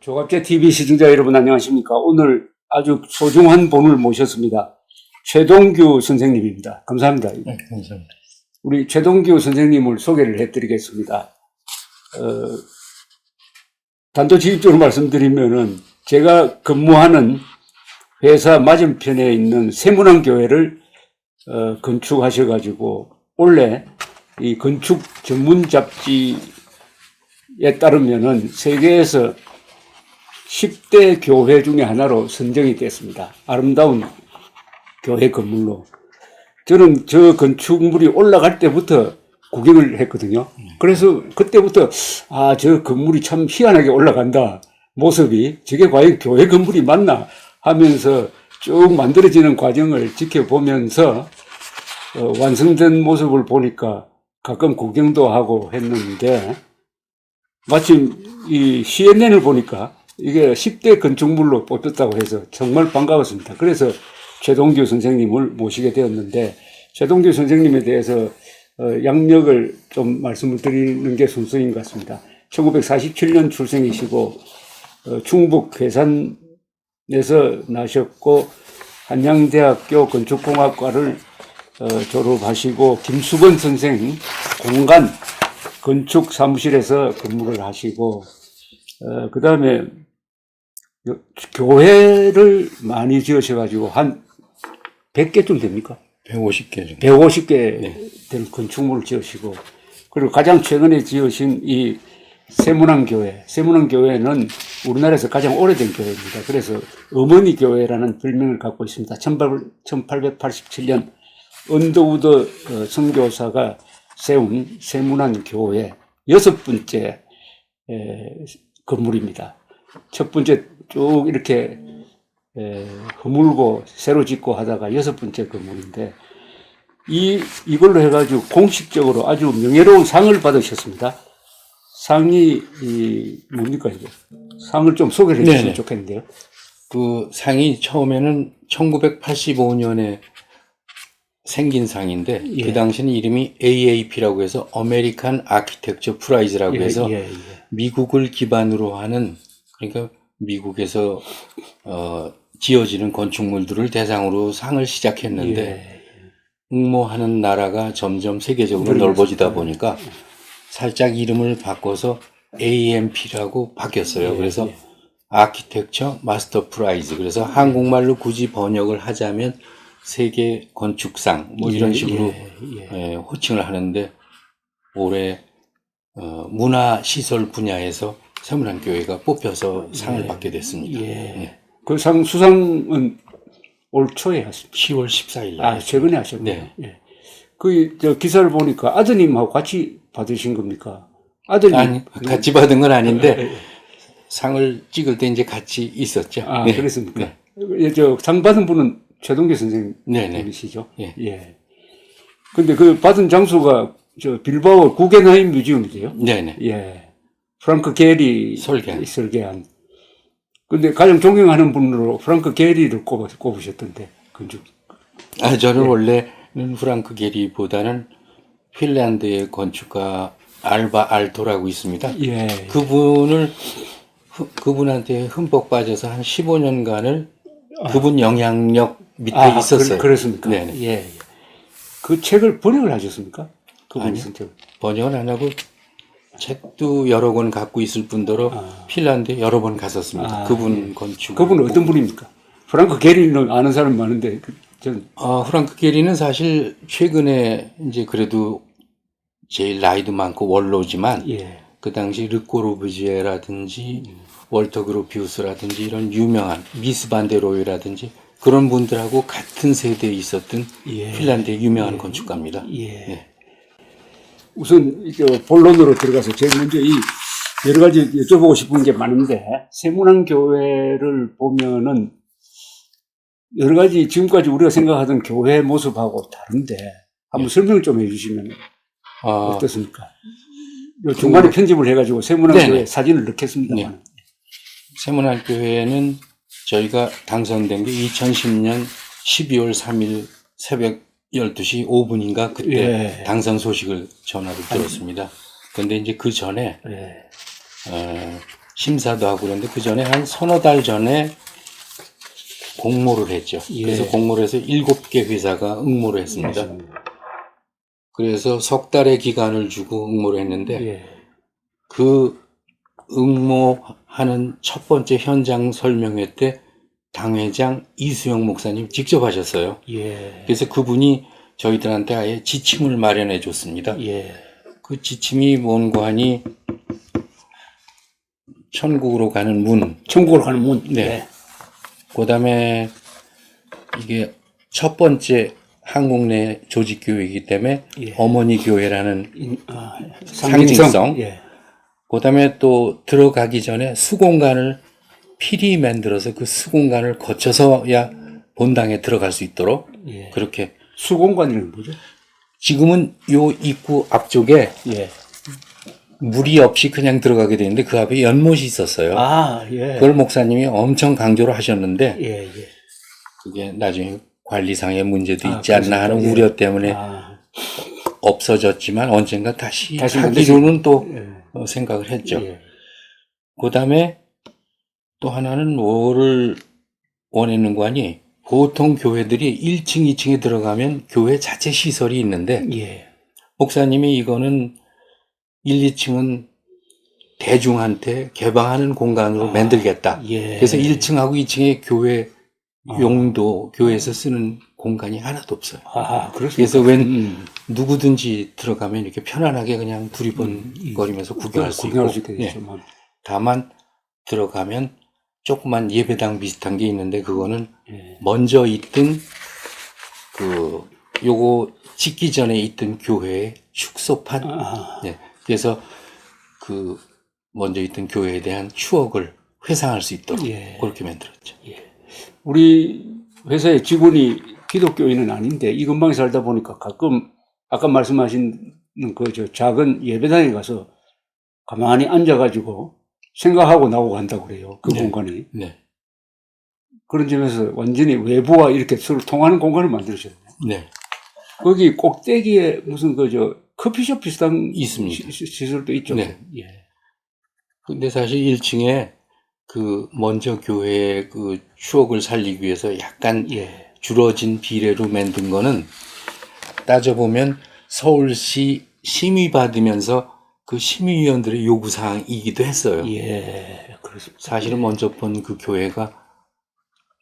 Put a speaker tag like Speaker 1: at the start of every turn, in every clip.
Speaker 1: 조갑제 TV 시청자 여러분 안녕하십니까? 오늘 아주 소중한 분을 모셨습니다. 최동규 선생님입니다. 감사합니다.
Speaker 2: 네, 감사합니다.
Speaker 1: 우리 최동규 선생님을 소개를 해드리겠습니다. 단도직입적으로 말씀드리면은 제가 근무하는 회사 맞은편에 있는 세문안교회를 건축하셔가지고 원래 이 건축 전문 잡지에 따르면은 세계에서 10대 교회 중에 하나로 선정이 됐습니다. 아름다운 교회 건물로. 저는 저 건축물이 올라갈 때부터 구경을 했거든요. 그래서 그때부터 저 건물이 참 희한하게 올라간다. 모습이 저게 과연 교회 건물이 맞나 하면서 쭉 만들어지는 과정을 지켜보면서 완성된 모습을 보니까 가끔 구경도 하고 했는데 마침 이 CNN을 보니까 이게 10대 건축물로 뽑혔다고 해서 정말 반가웠습니다. 그래서 최동규 선생님을 모시게 되었는데 최동규 선생님에 대해서 양력을 좀 말씀을 드리는 게 순서인 것 같습니다. 1947년 출생이시고 충북 괴산에서 나셨고 한양대학교 건축공학과를 졸업하시고 김수건 선생 공간 건축 사무실에서 근무를 하시고 그 다음에 교회를 많이 지으셔가지고 한 100개쯤 됩니까?
Speaker 2: 150개 정도.
Speaker 1: 150개
Speaker 2: 네.
Speaker 1: 된 건축물을 지으시고 그리고 가장 최근에 지으신 이 세문안교회. 세문안교회는 우리나라에서 가장 오래된 교회입니다. 그래서 어머니 교회라는 별명을 갖고 있습니다. 1887년 언더우드 선교사가 세운 세문안교회 6번째 건물입니다. 첫 번째 쭉 이렇게 허물고 새로 짓고 하다가 6번째 건물인데 이걸로 해가지고 공식적으로 아주 명예로운 상을 받으셨습니다. 상이 뭡니까 이게? 상을 좀 소개를 해주시면
Speaker 2: 네네.
Speaker 1: 좋겠는데요.
Speaker 2: 그 상이 처음에는 1985년에 생긴 상인데
Speaker 1: 예.
Speaker 2: 그 당시는 이름이 AAP라고 해서 아메리칸 아키텍처 프라이즈라고 해서 미국을 기반으로 하는 그러니까 미국에서 지어지는 건축물들을 대상으로 상을 시작했는데 응모하는 나라가 점점 세계적으로 넓어지다 보니까 살짝 이름을 바꿔서 AMP라고 바뀌었어요. 그래서 아키텍처 마스터 프라이즈. 그래서 한국말로 굳이 번역을 하자면 세계 건축상 뭐 이런 식으로 호칭을 하는데 올해 문화시설 분야에서 세문안교회가 뽑혀서 상을 받게 됐습니다.
Speaker 1: 그 상 수상은 올 초에 하십니다.
Speaker 2: 10월 14일 날.
Speaker 1: 최근에 하셨군요.
Speaker 2: 네.
Speaker 1: 저 기사를 보니까 아드님하고 같이 받으신 겁니까? 아드님.
Speaker 2: 아니, 같이 받은 건 아닌데 상을 찍을 때 이제 같이 있었죠. 네.
Speaker 1: 그랬습니까? 상 받은 분은 최동규 선생님이시죠?
Speaker 2: 예.
Speaker 1: 예. 근데 그 받은 장소가 빌바오 구겐하임 뮤지엄이세요?
Speaker 2: 네네.
Speaker 1: 예. 프랑크 게리
Speaker 2: 설계한.
Speaker 1: 근데 가장 존경하는 분으로 프랑크 게리를 꼽으셨던데, 건축.
Speaker 2: 저는 원래는 프랑크 게리보다는 핀란드의 건축가 알바 알토라고 있습니다. 그분한테 흠뻑 빠져서 한 15년간을 그분 영향력 밑에 있었어요.
Speaker 1: 그렇습니까?
Speaker 2: 네네.
Speaker 1: 예. 그 책을 번역을 하셨습니까? 그분이 쓴 책.
Speaker 2: 번역은 안 하고 책도 여러 권 갖고 있을 뿐더러 핀란드에 여러 번 갔었습니다. 그분 건축.
Speaker 1: 그분은 어떤 분입니까? 프랑크 게리는 아는 사람 많은데,
Speaker 2: 프랑크 게리는 사실 최근에 이제 그래도 제일 나이도 많고 원로지만 그 당시 르꼬르부지에라든지 월터 그로피우스라든지 이런 유명한 미스 반데로이라든지 그런 분들하고 같은 세대에 있었던 핀란드의 유명한 건축가입니다. 네.
Speaker 1: 우선 본론으로 들어가서 제일 먼저 여러 가지 여쭤보고 싶은 게 많은데 세문안교회를 보면은 여러 가지 지금까지 우리가 생각하던 교회 모습하고 다른데 한번 설명을 좀 해주시면 어떻습니까? 중간에 편집을 해가지고 세문안교회 사진을 넣겠습니다만.
Speaker 2: 네. 세문안교회는 저희가 당선된 게 2010년 12월 3일 새벽 12시 5분인가 그때 당선 소식을 전화를 들었습니다. 근데 이제 그 전에 심사도 하고 그랬는데 그 전에 한 서너 달 전에 공모를 했죠.
Speaker 1: 예.
Speaker 2: 그래서 공모를 해서 7개 회사가 응모를 했습니다. 그래서 석 달의 기간을 주고 응모를 했는데
Speaker 1: 예.
Speaker 2: 그 응모하는 첫 번째 현장 설명회 때 당회장 이수영 목사님 직접 하셨어요.
Speaker 1: 예.
Speaker 2: 그래서 그분이 저희들한테 아예 지침을 마련해 줬습니다.
Speaker 1: 예.
Speaker 2: 그 지침이 뭔고 하니 천국으로 가는 문,
Speaker 1: 천국으로 가는 문.
Speaker 2: 네. 그 다음에 이게 첫 번째 한국 내 조직교회이기 때문에
Speaker 1: 예.
Speaker 2: 어머니 교회라는
Speaker 1: 상징성.
Speaker 2: 상징성.
Speaker 1: 예.
Speaker 2: 그 다음에 또 들어가기 전에 수공간을 필히 만들어서 그 수공간을 거쳐서야 본당에 들어갈 수 있도록
Speaker 1: 예.
Speaker 2: 그렇게.
Speaker 1: 수공관이란 뭐죠?
Speaker 2: 지금은 요 입구 앞쪽에
Speaker 1: 예.
Speaker 2: 무리 없이 그냥 들어가게 되는데 그 앞에 연못이 있었어요.
Speaker 1: 아, 예.
Speaker 2: 그걸 목사님이 엄청 강조를 하셨는데
Speaker 1: 예, 예.
Speaker 2: 그게 나중에 관리상의 문제도
Speaker 1: 아,
Speaker 2: 있지 않나 하는
Speaker 1: 그렇습니까?
Speaker 2: 우려 때문에
Speaker 1: 아,
Speaker 2: 없어졌지만 언젠가 다시
Speaker 1: 다시
Speaker 2: 하기로는 또
Speaker 1: 예.
Speaker 2: 생각을 했죠.
Speaker 1: 예.
Speaker 2: 그 다음에 또 하나는 뭐를 원했는가 하니 보통 교회들이 1층, 2층에 들어가면 교회 자체 시설이 있는데
Speaker 1: 예.
Speaker 2: 목사님이 이거는 1, 2층은 대중한테 개방하는 공간으로 만들겠다.
Speaker 1: 예.
Speaker 2: 그래서 1층하고 2층에 교회 용도, 교회에서 쓰는 공간이 하나도 없어요.
Speaker 1: 아, 그렇습니다.
Speaker 2: 그래서 웬 누구든지 들어가면 이렇게 편안하게 그냥 두리번거리면서 구경할 수 있고,
Speaker 1: 있게
Speaker 2: 예.
Speaker 1: 되죠.
Speaker 2: 다만 들어가면 조그만 예배당 비슷한 게 있는데 그거는
Speaker 1: 예.
Speaker 2: 먼저 있던 요거 짓기 전에 있던 교회의 축소판.
Speaker 1: 아,
Speaker 2: 네. 그래서 먼저 있던 교회에 대한 추억을 회상할 수 있도록
Speaker 1: 예.
Speaker 2: 그렇게 만들었죠.
Speaker 1: 우리 회사의 직원이 기독교인은 아닌데 이 근방에 살다 보니까 가끔 아까 말씀하신 저 작은 예배당에 가서 가만히 앉아가지고 생각하고 나오고 한다고 그래요. 그
Speaker 2: 네.
Speaker 1: 공간이.
Speaker 2: 네.
Speaker 1: 그런 점에서 완전히 외부와 이렇게 서로 통하는 공간을 만들으셨네요.
Speaker 2: 네.
Speaker 1: 거기 꼭대기에 무슨 커피숍 비슷한
Speaker 2: 있습니다.
Speaker 1: 시설도 있죠.
Speaker 2: 네.
Speaker 1: 예.
Speaker 2: 근데 사실 1층에 먼저 교회의 추억을 살리기 위해서 약간
Speaker 1: 예.
Speaker 2: 줄어진 비례로 만든 거는 따져보면 서울시 심의 받으면서 그 심의위원들의 요구사항이기도 했어요.
Speaker 1: 예. 그렇습니다.
Speaker 2: 사실은 먼저 본 그 교회가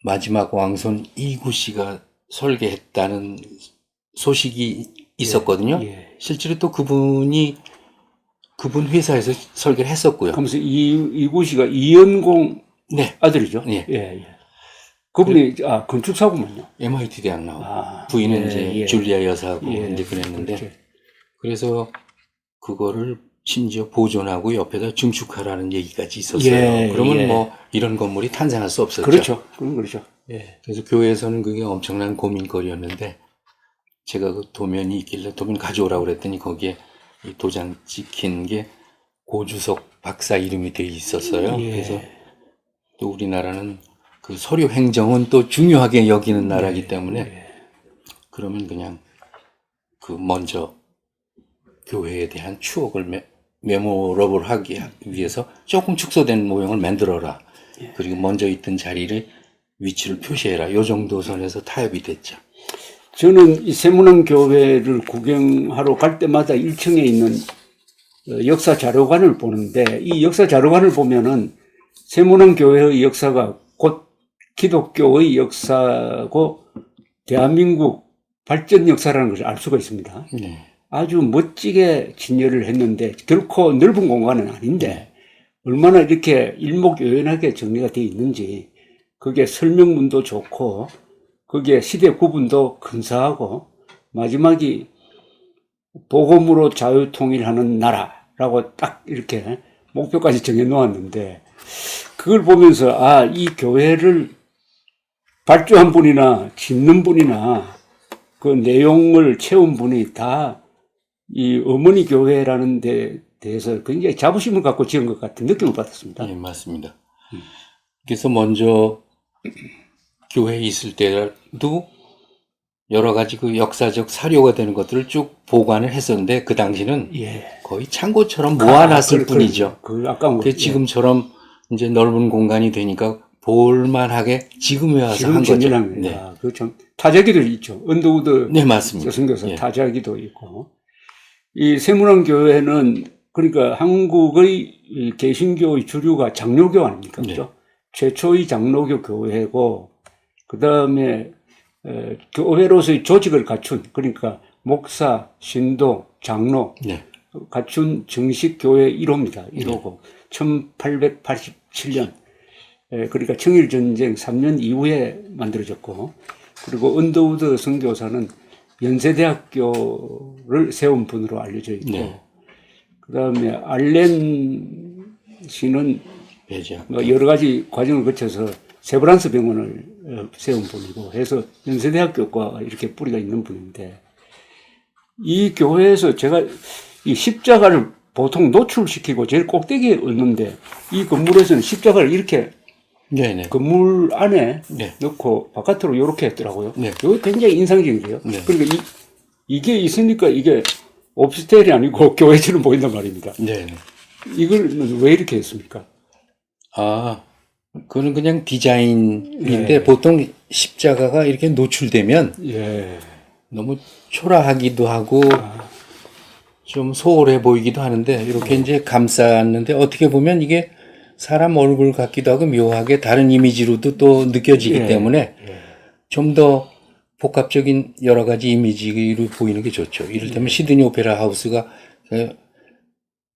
Speaker 2: 마지막 왕손 이구 씨가 설계했다는 소식이 있었거든요.
Speaker 1: 예.
Speaker 2: 실제로 또 그분 회사에서 설계를 했었고요.
Speaker 1: 그러면서 이구 씨가 이연공
Speaker 2: 네.
Speaker 1: 아들이죠.
Speaker 2: 예.
Speaker 1: 예. 그분이 건축사고만요.
Speaker 2: MIT 대학 나오고 부인은
Speaker 1: 예,
Speaker 2: 이제
Speaker 1: 예.
Speaker 2: 줄리아 여사하고
Speaker 1: 예.
Speaker 2: 이제 그랬는데
Speaker 1: 그렇죠.
Speaker 2: 그래서 그거를 심지어 보존하고 옆에다 증축하라는 얘기까지 있었어요.
Speaker 1: 예,
Speaker 2: 그러면
Speaker 1: 예.
Speaker 2: 뭐 이런 건물이 탄생할 수 없었죠.
Speaker 1: 그렇죠. 그건 그렇죠. 예.
Speaker 2: 그래서 교회에서는 그게 엄청난 고민거리였는데 제가 그 도면이 있길래 도면 가져오라고 그랬더니 거기에 이 도장 찍힌 게 고주석 박사 이름이 되어 있었어요.
Speaker 1: 예.
Speaker 2: 그래서 또 우리나라는 그 서류 행정은 또 중요하게 여기는 나라이기 때문에 그러면 그냥 먼저 교회에 대한 추억을 메모러블 하기 위해서 조금 축소된 모형을 만들어라. 그리고 먼저 있던 자리를 위치를 표시해라. 요 정도 선에서 타협이 됐죠.
Speaker 1: 저는 이 세문안 교회를 구경하러 갈 때마다 1층에 있는 역사 자료관을 보는데 이 역사 자료관을 보면은 세문안 교회의 역사가 곧 기독교의 역사고 대한민국 발전 역사라는 것을 알 수가 있습니다.
Speaker 2: 네.
Speaker 1: 아주 멋지게 진열을 했는데 결코 넓은 공간은 아닌데 얼마나 이렇게 일목요연하게 정리가 되어 있는지 그게 설명문도 좋고 거기에 시대 구분도 근사하고 마지막이 복음으로 자유통일하는 나라라고 딱 이렇게 목표까지 정해놓았는데 그걸 보면서 이 교회를 발주한 분이나 짓는 분이나 그 내용을 채운 분이 다 이 어머니 교회라는 데 대해서 굉장히 자부심을 갖고 지은 것 같은 느낌을 받았습니다.
Speaker 2: 네, 맞습니다. 그래서 먼저 교회에 있을 때도 여러 가지 그 역사적 사료가 되는 것들을 쭉 보관을 했었는데 그 당시는 거의 창고처럼 모아놨을 뿐이죠.
Speaker 1: 아까운
Speaker 2: 그 지금처럼 이제 넓은 공간이 되니까 볼만하게 지금에 와서
Speaker 1: 지금
Speaker 2: 한 거죠.
Speaker 1: 전진한
Speaker 2: 네.
Speaker 1: 거예요. 그참 타자기도 있죠. 언더우드
Speaker 2: 네, 맞습니다.
Speaker 1: 선교사
Speaker 2: 예.
Speaker 1: 타자기도 있고. 이 세문안 교회는 그러니까 한국의 이 개신교의 주류가 장로교 아닙니까?
Speaker 2: 네.
Speaker 1: 그죠? 최초의 장로교 교회고, 그 다음에 교회로서의 조직을 갖춘, 그러니까 목사, 신도, 장로
Speaker 2: 네.
Speaker 1: 갖춘 정식 교회 1호입니다. 1호고 1887년 그러니까 청일전쟁 3년 이후에 만들어졌고, 그리고 언더우드 선교사는 연세대학교를 세운 분으로 알려져 있고,
Speaker 2: 네.
Speaker 1: 그 다음에 알렌 씨는
Speaker 2: 배제학.
Speaker 1: 뭐 여러 가지 과정을 거쳐서 세브란스 병원을 세운 분이고 해서 연세대학교과 이렇게 뿌리가 있는 분인데, 이 교회에서 제가 이 십자가를 보통 노출시키고 제일 꼭대기에 얹는데, 이 건물에서는 십자가를 이렇게
Speaker 2: 네네.
Speaker 1: 건물 안에
Speaker 2: 네.
Speaker 1: 넣고 바깥으로 이렇게 했더라고요.
Speaker 2: 네.
Speaker 1: 이거 굉장히 인상적이에요.
Speaker 2: 네.
Speaker 1: 그러니까 이게 있으니까 이게 오피스텔이 아니고 교회처럼 보인단 말입니다.
Speaker 2: 네네.
Speaker 1: 이걸 왜 이렇게 했습니까?
Speaker 2: 아, 그거는 그냥 디자인인데
Speaker 1: 예.
Speaker 2: 보통 십자가가 이렇게 노출되면
Speaker 1: 예.
Speaker 2: 너무 초라하기도 하고 좀 소홀해 보이기도 하는데 이렇게 이제 감쌌는데 어떻게 보면 이게 사람 얼굴 같기도 하고 묘하게 다른 이미지로도 또 느껴지기
Speaker 1: 예.
Speaker 2: 때문에 좀 더 복합적인 여러 가지 이미지로 보이는 게 좋죠. 이를테면 시드니 오페라 하우스가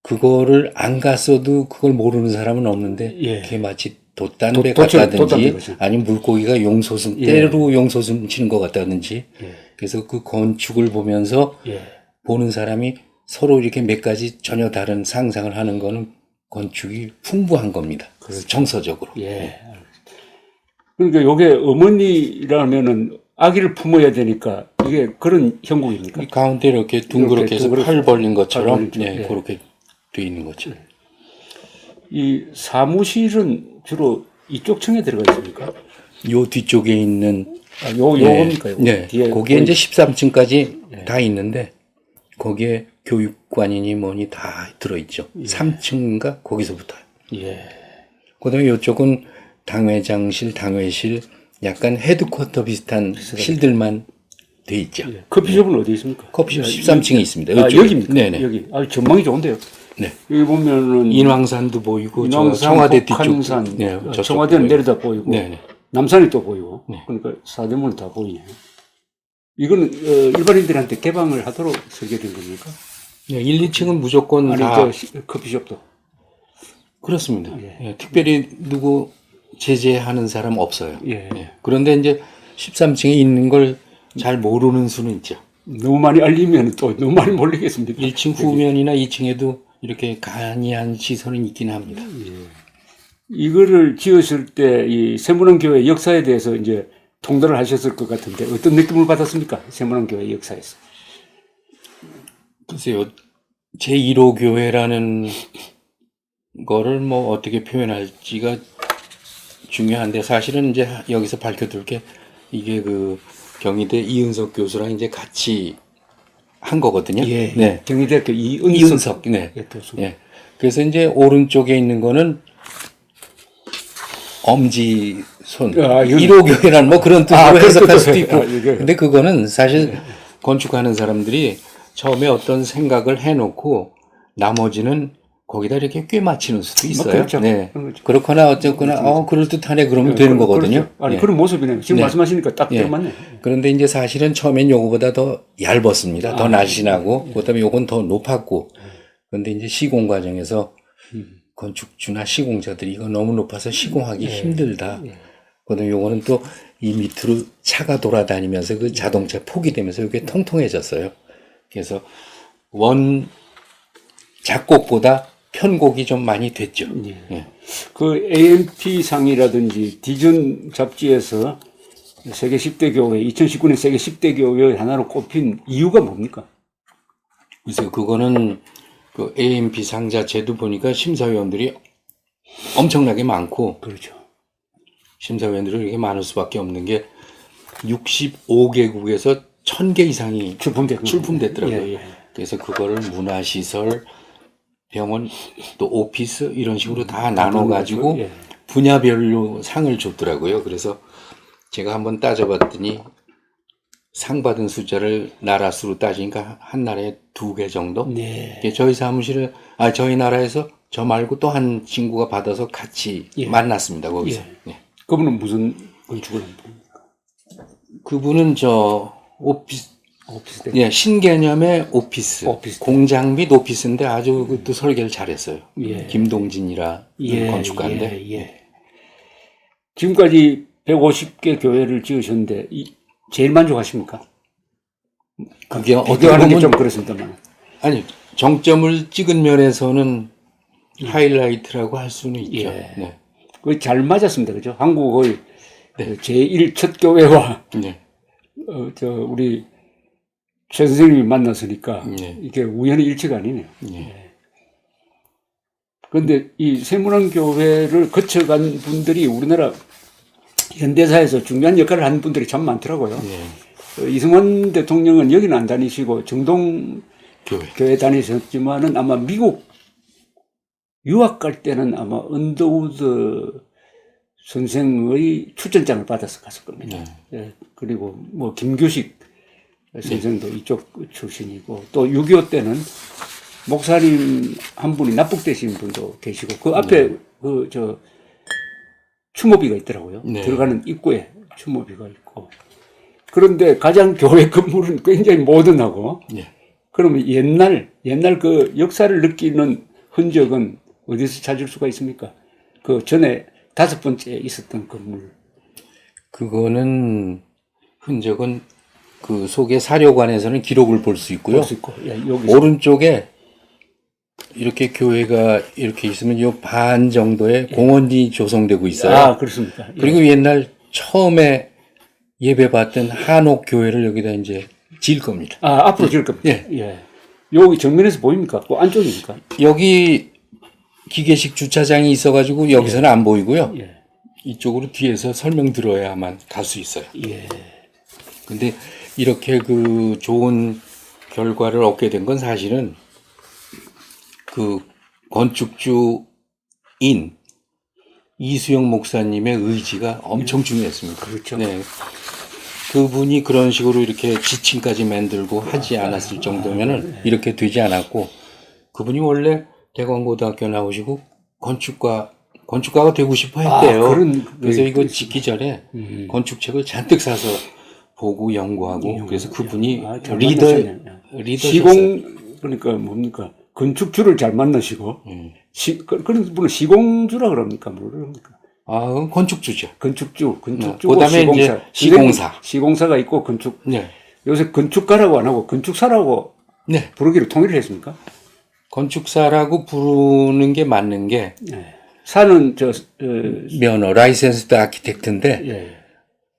Speaker 2: 그거를 안 갔어도 그걸 모르는 사람은 없는데
Speaker 1: 예.
Speaker 2: 그게 마치 돛단배
Speaker 1: 돛단
Speaker 2: 같다든지
Speaker 1: 거죠.
Speaker 2: 아니면 물고기가 용솟음
Speaker 1: 예.
Speaker 2: 때로 용솟음 치는 것 같다든지
Speaker 1: 예.
Speaker 2: 그래서 그 건축을 보면서
Speaker 1: 예.
Speaker 2: 보는 사람이 서로 이렇게 몇 가지 전혀 다른 상상을 하는 거는 건축이 풍부한 겁니다.
Speaker 1: 그렇죠.
Speaker 2: 정서적으로.
Speaker 1: 예. 그러니까 요게 어머니라면은 아기를 품어야 되니까 이게 그런 형국입니까?
Speaker 2: 이 가운데 이렇게 둥그렇게 해서
Speaker 1: 둥그렇게
Speaker 2: 팔 벌린 것처럼
Speaker 1: 팔 벌린
Speaker 2: 네,
Speaker 1: 예.
Speaker 2: 그렇게 돼 있는 거죠.
Speaker 1: 이 사무실은 주로 이쪽 층에 들어가 있습니까?
Speaker 2: 요 뒤쪽에 있는
Speaker 1: 요겁니까? 요거?
Speaker 2: 네,
Speaker 1: 뒤에
Speaker 2: 거기에
Speaker 1: 보이-
Speaker 2: 이제 13층까지 다 있는데 거기에 교육관이니 뭐니 다 들어있죠. 3층인가 거기서부터요.
Speaker 1: 예.
Speaker 2: 그다음에 이쪽은 당회장실, 당회실, 약간 헤드쿼터 비슷한 실들만 돼 있죠.
Speaker 1: 예. 커피숍은 어디 있습니까?
Speaker 2: 커피숍 13층에 있습니다.
Speaker 1: 아,
Speaker 2: 이쪽에.
Speaker 1: 여기입니까?
Speaker 2: 네네.
Speaker 1: 여기. 아, 전망이 좋은데요.
Speaker 2: 네.
Speaker 1: 여기 보면은
Speaker 2: 인왕산도 보이고 저
Speaker 1: 인왕산,
Speaker 2: 청와대 뒤쪽,
Speaker 1: 북한산,
Speaker 2: 저쪽도
Speaker 1: 청와대는
Speaker 2: 보이고.
Speaker 1: 내려다 보이고,
Speaker 2: 네네.
Speaker 1: 남산이 또 보이고,
Speaker 2: 네.
Speaker 1: 그러니까 사대문 다 보이네요. 이거는 일반인들한테 개방을 하도록 설계된 겁니까?
Speaker 2: 네, 1, 2층은 무조건
Speaker 1: 아니
Speaker 2: 다
Speaker 1: 커피숍도.
Speaker 2: 그렇습니다.
Speaker 1: 예.
Speaker 2: 예, 특별히 누구 제재하는 사람 없어요.
Speaker 1: 예.
Speaker 2: 예. 그런데 이제 13층에 있는 걸 잘 모르는 수는 있죠.
Speaker 1: 너무 많이 알리면 또 너무 많이 몰리겠습니다.
Speaker 2: 1층 후면이나 2층에도 이렇게 간이한 시설은 있긴 합니다.
Speaker 1: 이거를 지었을 때 이 세문안교회 역사에 대해서 이제 통달을 하셨을 것 같은데 어떤 느낌을 받았습니까? 세문안교회 역사에서.
Speaker 2: 글쎄요, 제1호 교회라는 거를 뭐 어떻게 표현할지가 중요한데 사실은 이제 여기서 밝혀둘 게 이게 그 경희대 이은석 교수랑 이제 같이 한 거거든요.
Speaker 1: 예.
Speaker 2: 네.
Speaker 1: 경희대학교
Speaker 2: 이은석, 네.
Speaker 1: 교수.
Speaker 2: 예. 그래서 이제 오른쪽에 있는 거는 엄지손,
Speaker 1: 아, 이건-
Speaker 2: 1호 교회라는 뭐 그런 뜻으로
Speaker 1: 아,
Speaker 2: 해석할
Speaker 1: 그런
Speaker 2: 수도
Speaker 1: 뜻으로.
Speaker 2: 있고.
Speaker 1: 아, 이게-
Speaker 2: 근데 그거는 사실 건축하는 사람들이 처음에 어떤 생각을 해놓고 나머지는 거기다 이렇게 꿰 맞추는 수도 있어요.
Speaker 1: 그렇죠.
Speaker 2: 네.
Speaker 1: 그런 거죠.
Speaker 2: 그렇거나 어쨌거나, 그럴듯하네 그러면 되는 거거든요.
Speaker 1: 그렇죠. 아니
Speaker 2: 예.
Speaker 1: 그런 모습이네요. 지금
Speaker 2: 네.
Speaker 1: 말씀하시니까 딱
Speaker 2: 예.
Speaker 1: 들어맞네.
Speaker 2: 그런데 이제 사실은 처음엔 요거보다 더 얇았습니다. 더 날씬하고, 그다음에 요건 더 높았고. 그런데 이제 시공 과정에서 건축주나 시공자들이 이거 너무 높아서 시공하기 힘들다. 그다음에 요거는 또 이 밑으로 차가 돌아다니면서 그 자동차 폭이 되면서 이게 통통해졌어요. 그래서 원 작곡보다 편곡이 좀 많이 됐죠. 예.
Speaker 1: 그 AMP 상이라든지 디전 잡지에서 세계 10대 교회 2019년 세계 10대 교회 하나로 꼽힌 이유가 뭡니까?
Speaker 2: 그래서 그거는 그 AMP 상 자체도 보니까 심사위원들이 엄청나게 많고
Speaker 1: 그렇죠.
Speaker 2: 심사위원들이 이렇게 많을 수밖에 없는 게 65개국에서 1000개 이상이
Speaker 1: 출품됐더라고요.
Speaker 2: 출품됐더라고요.
Speaker 1: 예, 예.
Speaker 2: 그래서 그거를 문화시설, 병원 또 오피스 이런 식으로 다 나눠가지고
Speaker 1: 예.
Speaker 2: 분야별로 상을 줬더라고요. 그래서 제가 한번 따져봤더니 상 받은 숫자를 나라 수로 따지니까 한 나라에 2개 정도?
Speaker 1: 네.
Speaker 2: 이게 저희 사무실에, 저희 나라에서 저 말고 또 한 친구가 받아서 같이
Speaker 1: 예.
Speaker 2: 만났습니다, 거기서.
Speaker 1: 예.
Speaker 2: 네.
Speaker 1: 그분은 무슨 건축을 한 분입니까?
Speaker 2: 그분은 저 오피스,
Speaker 1: 오피스
Speaker 2: 예, 신개념의 오피스,
Speaker 1: 오피스.
Speaker 2: 공장 및 오피스인데 아주 그것도 설계를 잘했어요.
Speaker 1: 예.
Speaker 2: 김동진이라 건축가인데.
Speaker 1: 예. 지금까지 150개 교회를 지으셨는데 제일 만족하십니까?
Speaker 2: 그게 어떻게
Speaker 1: 비교하는 게
Speaker 2: 보면
Speaker 1: 좀 그렇습니다만.
Speaker 2: 아니 정점을 찍은 면에서는 하이라이트라고 할 수는 있죠.
Speaker 1: 예.
Speaker 2: 네.
Speaker 1: 거의 잘 맞았습니다. 그죠? 한국의 제1 첫 교회와
Speaker 2: 네.
Speaker 1: 우리 최 선생님이 만났으니까
Speaker 2: 네.
Speaker 1: 이게 우연의 일치가 아니네요.
Speaker 2: 네.
Speaker 1: 그런데 이 세문안 교회를 거쳐간 분들이 우리나라 현대사에서 중요한 역할을 하는 분들이 참 많더라고요.
Speaker 2: 네.
Speaker 1: 이승만 대통령은 여기는 안 다니시고 정동 교회 다니셨지만은 아마 미국 유학 갈 때는 아마 언더우드 선생의 출전장을 받아서 갔을 겁니다.
Speaker 2: 네.
Speaker 1: 예, 그리고 뭐 김규식 선생도 이쪽 출신이고 또 6.25 때는 목사님 한 분이 납북되신 분도 계시고 그 앞에 추모비가 있더라고요.
Speaker 2: 네.
Speaker 1: 들어가는 입구에 추모비가 있고. 그런데 가장 교회 건물은 굉장히 모던하고
Speaker 2: 네.
Speaker 1: 그러면 옛날 그 역사를 느끼는 흔적은 어디서 찾을 수가 있습니까? 그 전에 5번째 있었던 건물.
Speaker 2: 그거는 흔적은 그 속에 사료관에서는 기록을 볼 수 있고요.
Speaker 1: 볼 수 있고. 예, 여기서.
Speaker 2: 오른쪽에 이렇게 교회가 이렇게 있으면 요 반 정도의 공원이 조성되고 있어요.
Speaker 1: 아, 그렇습니까? 예.
Speaker 2: 그리고 옛날 처음에 예배 받던 한옥 교회를 여기다 이제 지을 겁니다.
Speaker 1: 아, 앞으로 지을 겁니다.
Speaker 2: 예.
Speaker 1: 여기 정면에서 보입니까? 그 안쪽입니까?
Speaker 2: 여기 기계식 주차장이 있어가지고 여기서는 안 보이고요.
Speaker 1: 예.
Speaker 2: 이쪽으로 뒤에서 설명 들어야만 갈 수 있어요.
Speaker 1: 예.
Speaker 2: 근데 이렇게 그 좋은 결과를 얻게 된 건 사실은 그 건축주인 이수영 목사님의 의지가 엄청 중요했습니다.
Speaker 1: 그렇죠.
Speaker 2: 네. 그분이 그런 식으로 이렇게 지층까지 만들고 하지 않았을 정도면은 이렇게 되지 않았고, 그분이 원래 대광고등학교 나오시고 건축가가 되고 싶어 했대요. 그래서 이거 짓기 전에 건축책을 잔뜩 사서 보고 연구하고, 그래서 그분이 리더셨어요.
Speaker 1: 그러니까 뭡니까? 건축주를 잘 만나시고, 그런 분은 시공주라 그럽니까? 뭐랍니까?
Speaker 2: 그건 건축주죠.
Speaker 1: 건축주,
Speaker 2: 그다음에 이제 시공사.
Speaker 1: 시공사가 있고 건축.
Speaker 2: 네.
Speaker 1: 요새 건축가라고 안 하고 건축사라고
Speaker 2: 네.
Speaker 1: 부르기로 통일을 했습니까?
Speaker 2: 건축사라고 부르는 게 맞는 게
Speaker 1: 네. 사는
Speaker 2: 면허 라이센스드 아키텍트인데
Speaker 1: 예.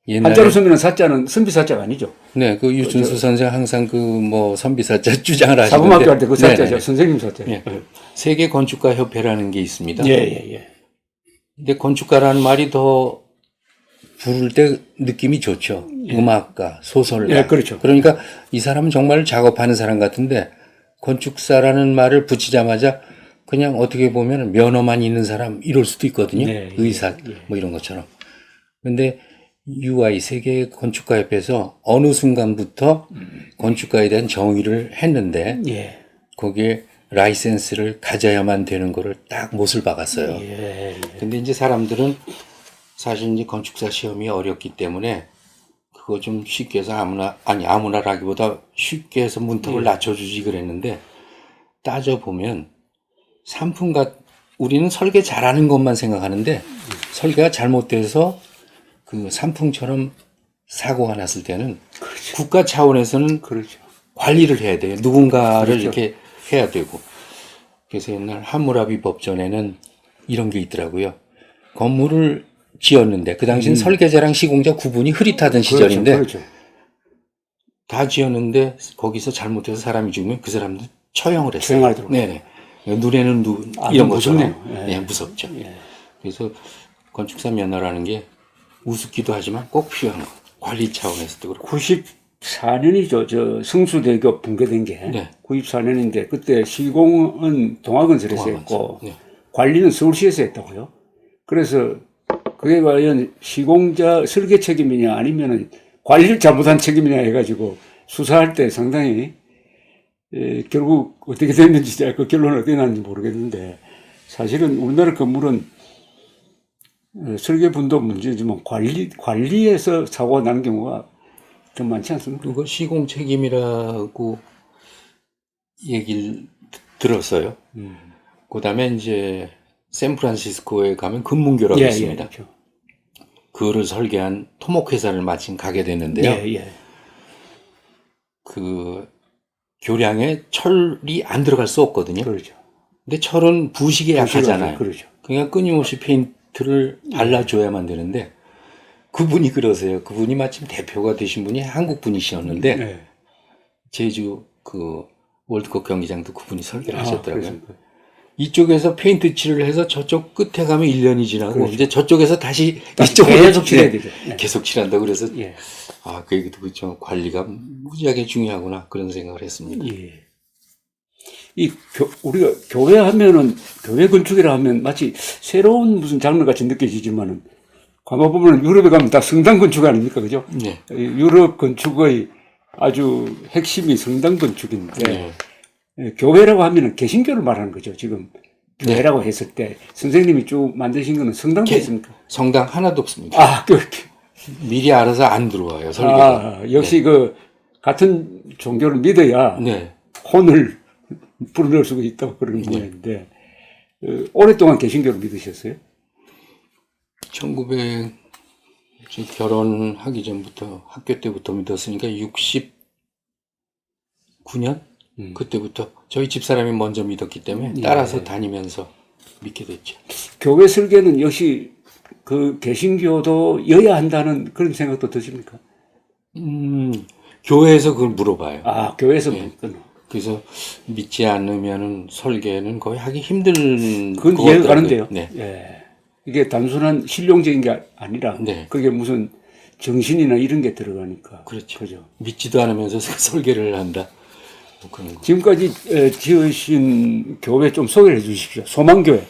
Speaker 2: 옛날에
Speaker 1: 한자로 쓰면 사자는 선비사자가 아니죠.
Speaker 2: 네, 그 유준수 선생 항상 그 뭐 선비사자 주장을 하시는데
Speaker 1: 사범학교 할 때 그 사자죠.
Speaker 2: 네네네.
Speaker 1: 선생님 사자.
Speaker 2: 예. 세계 건축가 협회라는 게 있습니다.
Speaker 1: 예.
Speaker 2: 근데 건축가라는 말이 더 부를 때 느낌이 좋죠. 음악가, 소설가.
Speaker 1: 예, 그렇죠.
Speaker 2: 그러니까 이 사람은 정말 작업하는 사람 같은데 건축사라는 말을 붙이자마자 그냥 어떻게 보면 면허만 있는 사람 이럴 수도 있거든요.
Speaker 1: 네,
Speaker 2: 의사 뭐 이런 것처럼. 근데 UI 세계 건축가 협회에서 어느 순간부터 건축가에 대한 정의를 했는데
Speaker 1: 예.
Speaker 2: 거기에 라이센스를 가져야만 되는 거를 딱 못을 박았어요.
Speaker 1: 예.
Speaker 2: 근데 이제 사람들은 사실 이제 건축사 시험이 어렵기 때문에 그거 좀 쉽게 해서 아무나라기보다 쉽게 해서 문턱을 낮춰주지 그랬는데 따져보면 우리는 설계 잘하는 것만 생각하는데 설계가 잘못돼서 그 산풍처럼 사고가 났을 때는
Speaker 1: 그렇죠.
Speaker 2: 국가 차원에서는
Speaker 1: 그렇죠.
Speaker 2: 관리를 해야 돼요. 누군가를
Speaker 1: 그렇죠.
Speaker 2: 이렇게 해야 되고. 그래서 옛날 함무라비 법전에는 이런 게 있더라고요. 건물을 지었는데 그 당시는 설계자랑 시공자 구분이 흐릿하던 시절인데
Speaker 1: 그렇죠.
Speaker 2: 다 지었는데 거기서 잘못해서 사람이 죽으면 그 사람도 처형을 했어요.
Speaker 1: 처형하도록.
Speaker 2: 네네. 눈에는 이런 것처럼.
Speaker 1: 무섭네요.
Speaker 2: 네, 무섭죠.
Speaker 1: 예.
Speaker 2: 그래서 건축사 면허라는 게 우습기도 하지만 꼭 필요한 거. 관리 차원에서도 그렇고.
Speaker 1: 94년이죠. 저 성수대교 붕괴된 게
Speaker 2: 네.
Speaker 1: 94년인데 그때 시공은 동학건설에서 했고
Speaker 2: 네.
Speaker 1: 관리는 서울시에서 했다고요. 그래서 그게 과연 시공자 설계 책임이냐 아니면은 관리를 잘못한 책임이냐 해가지고 수사할 때 상당히 결국 어떻게 됐는지 그 결론은 어떻게 났는지 모르겠는데 사실은 우리나라 건물은 설계분도 문제지만 관리에서 사고가 나는 경우가 좀 많지 않습니까?
Speaker 2: 그거 시공 책임이라고 얘기를 들었어요. 그다음에 이제 샌프란시스코에 가면 금문교라고 있습니다.
Speaker 1: 그렇죠.
Speaker 2: 그거를 설계한 토목 회사를 마침 가게 됐는데요.
Speaker 1: 예.
Speaker 2: 그 교량에 철이 안 들어갈 수 없거든요.
Speaker 1: 그렇죠.
Speaker 2: 근데 철은 부식에 약하잖아요.
Speaker 1: 그렇죠.
Speaker 2: 그러니까 끊임없이 페인트를 발라줘야만 되는데 그분이 그러세요. 그분이 마침 대표가 되신 분이 한국 분이셨는데
Speaker 1: 네.
Speaker 2: 제주 그 월드컵 경기장도 그분이 설계를 하셨더라고요.
Speaker 1: 그렇습니까?
Speaker 2: 이쪽에서 페인트 칠을 해서 저쪽 끝에 가면 1년이 지나고
Speaker 1: 그렇죠.
Speaker 2: 이제 저쪽에서 다시
Speaker 1: 다시
Speaker 2: 이쪽으로
Speaker 1: 계속 칠해야 되죠. 네.
Speaker 2: 계속 칠한다. 그래서
Speaker 1: 예.
Speaker 2: 아, 그 얘기도 그렇죠. 관리가 무지하게 중요하구나 그런 생각을 했습니다.
Speaker 1: 예. 우리가 교회 하면은, 교회 건축이라 하면 마치 새로운 무슨 장르 같이 느껴지지만은, 가만 보면 유럽에 가면 다 성당 건축 아닙니까? 그죠?
Speaker 2: 네.
Speaker 1: 유럽 건축의 아주 핵심이 성당 건축인데,
Speaker 2: 네.
Speaker 1: 교회라고 하면은 개신교를 말하는 거죠. 지금 교회라고 했을 때, 선생님이 쭉 만드신 거는 성당도 있습니까?
Speaker 2: 성당 하나도 없습니다.
Speaker 1: 아,
Speaker 2: 미리 알아서 안 들어와요, 설계가.
Speaker 1: 역시 그, 같은 종교를 믿어야
Speaker 2: 네.
Speaker 1: 혼을 불러낼 수가 있다고 그런 모양인데, 오랫동안 개신교를 믿으셨어요?
Speaker 2: 1900 결혼하기 전부터 학교 때부터 믿었으니까 69년 그때부터 저희 집사람이 먼저 믿었기 때문에 따라서 다니면서 믿게 됐죠.
Speaker 1: 교회 설계는 역시 그 개신교도 여야 한다는 그런 생각도 드십니까?
Speaker 2: 교회에서 그걸 물어봐요.
Speaker 1: 아, 교회에서 묻거나.
Speaker 2: 그래서 믿지 않으면은 설계는 거의 하기 힘든
Speaker 1: 그건
Speaker 2: 것
Speaker 1: 이해가
Speaker 2: 같더라고요.
Speaker 1: 가는데요.
Speaker 2: 네.
Speaker 1: 예. 이게 단순한 실용적인 게 아니라
Speaker 2: 네.
Speaker 1: 그게 무슨 정신이나 이런 게 들어가니까.
Speaker 2: 그렇죠.
Speaker 1: 그죠.
Speaker 2: 믿지도 않으면서 설계를 한다. 뭐 그런 거.
Speaker 1: 지금까지 지으신 교회 좀 소개를 해 주십시오. 소망교회.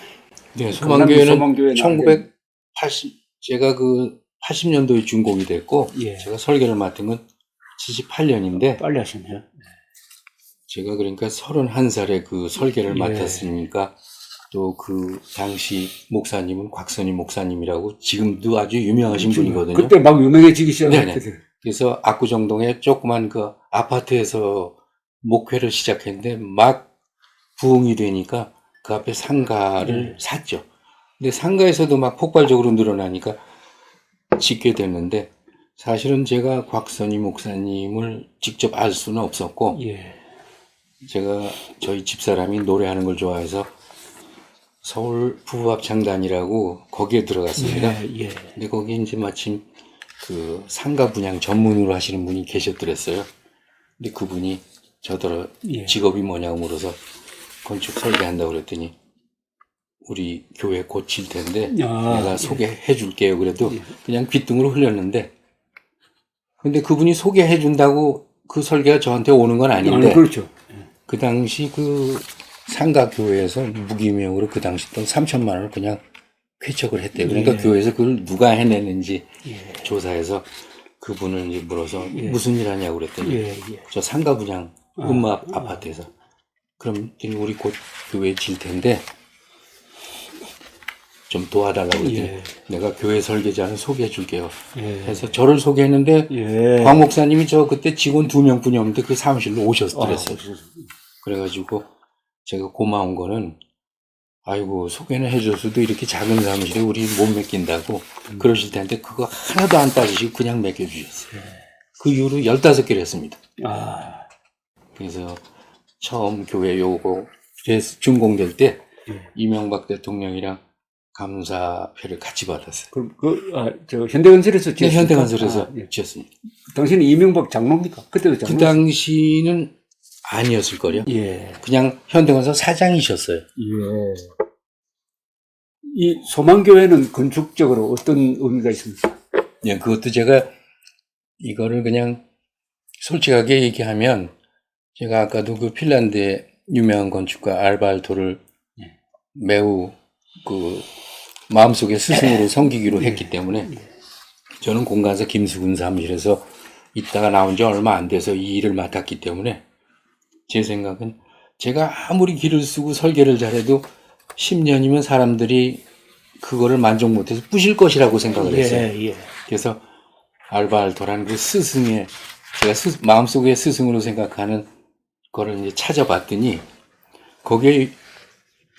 Speaker 2: 네, 소망교회는
Speaker 1: 소망교회는
Speaker 2: 1980 제가 그 80년도에 준공이 됐고
Speaker 1: 예.
Speaker 2: 제가 설계를 맡은 건 78년인데
Speaker 1: 빨리 하셨네요.
Speaker 2: 제가 그러니까 31살에 그 설계를
Speaker 1: 예.
Speaker 2: 맡았으니까 또 그 당시 목사님은 곽선희 목사님이라고 지금도 아주 유명하신 분이거든요.
Speaker 1: 그때 막 유명해지기 시작할
Speaker 2: 네네.
Speaker 1: 때.
Speaker 2: 그래서 압구정동에 조그만 그 아파트에서 목회를 시작했는데 막 부흥이 되니까 그 앞에 상가를 샀죠. 근데 상가에서도 막 폭발적으로 늘어나니까 짓게 됐는데 사실은 제가 곽선희 목사님을 직접 알 수는 없었고
Speaker 1: 예.
Speaker 2: 제가 저희 집사람이 노래하는 걸 좋아해서 서울 부부합창단이라고 거기에 들어갔습니다.
Speaker 1: 예.
Speaker 2: 근데 거기 이제 마침 그 상가 분양 전문으로 하시는 분이 계셨더랬어요. 근데 그분이 저더러
Speaker 1: 예.
Speaker 2: 직업이 뭐냐고 물어서 건축 설계한다고 그랬더니 우리 교회 고칠 텐데 내가 소개해 줄게요. 그래도 그냥 귓등으로 흘렸는데 근데 그분이 소개해 준다고 그 설계가 저한테 오는 건 아닌데
Speaker 1: 그렇죠.
Speaker 2: 그 당시 그 상가 교회에서 무기명으로 그 당시 돈 3천만 원을 그냥 쾌척을 했대요. 그러니까 교회에서 그걸 누가 해내는지 조사해서 그분을 이제 물어서 무슨 일 하냐고 그랬더니 저 상가 분양 음악 아파트에서 그럼 우리 곧 교회 질 텐데 좀 도와달라고 그랬더니 내가 교회 설계자는 소개해 줄게요. 해서 저를 소개했는데 광 목사님이 저 그때 직원 2명뿐이 없는데 그 사무실로 오셨더랬어요. 그래가지고 제가 고마운 거는 아이고 소개는 해줬어도 이렇게 작은 사무실에 우리 못 맡긴다고 그러실 텐데 그거 하나도 안 따지시고 그냥 맡겨주셨어요. 그 이후로 15개를 했습니다. 그래서 처음 교회 요거 준공될 때 이명박 대통령이랑 감사회를 같이 받았어요.
Speaker 1: 그럼 저 현대건설에서
Speaker 2: 네,
Speaker 1: 지었습니까?
Speaker 2: 현대건설에서 지었습니다.
Speaker 1: 당신은 이명박 장로입니까? 그때도 장로.
Speaker 2: 그 당시는 아니었을걸요. 그냥 현대건설 사장이셨어요.
Speaker 1: 이 소망교회는 건축적으로 어떤 의미가 있습니까?
Speaker 2: 예, 그것도 제가 이거를 그냥 솔직하게 얘기하면 제가 아까도 그 핀란드의 유명한 건축가 알바알토를 매우 그 마음속에 스승으로 섬기기로 했기 때문에 저는 공간사 김수근 사무실에서 있다가 나온 지 얼마 안 돼서 이 일을 맡았기 때문에 제 생각은 제가 아무리 기를 쓰고 설계를 잘해도 10년이면 사람들이 그거를 만족 못해서 부실 것이라고 생각을 했어요.
Speaker 1: 예.
Speaker 2: 그래서 알바알토라는 그 스승의 제가 마음속에 스승으로 생각하는 거를 이제 찾아봤더니 거기에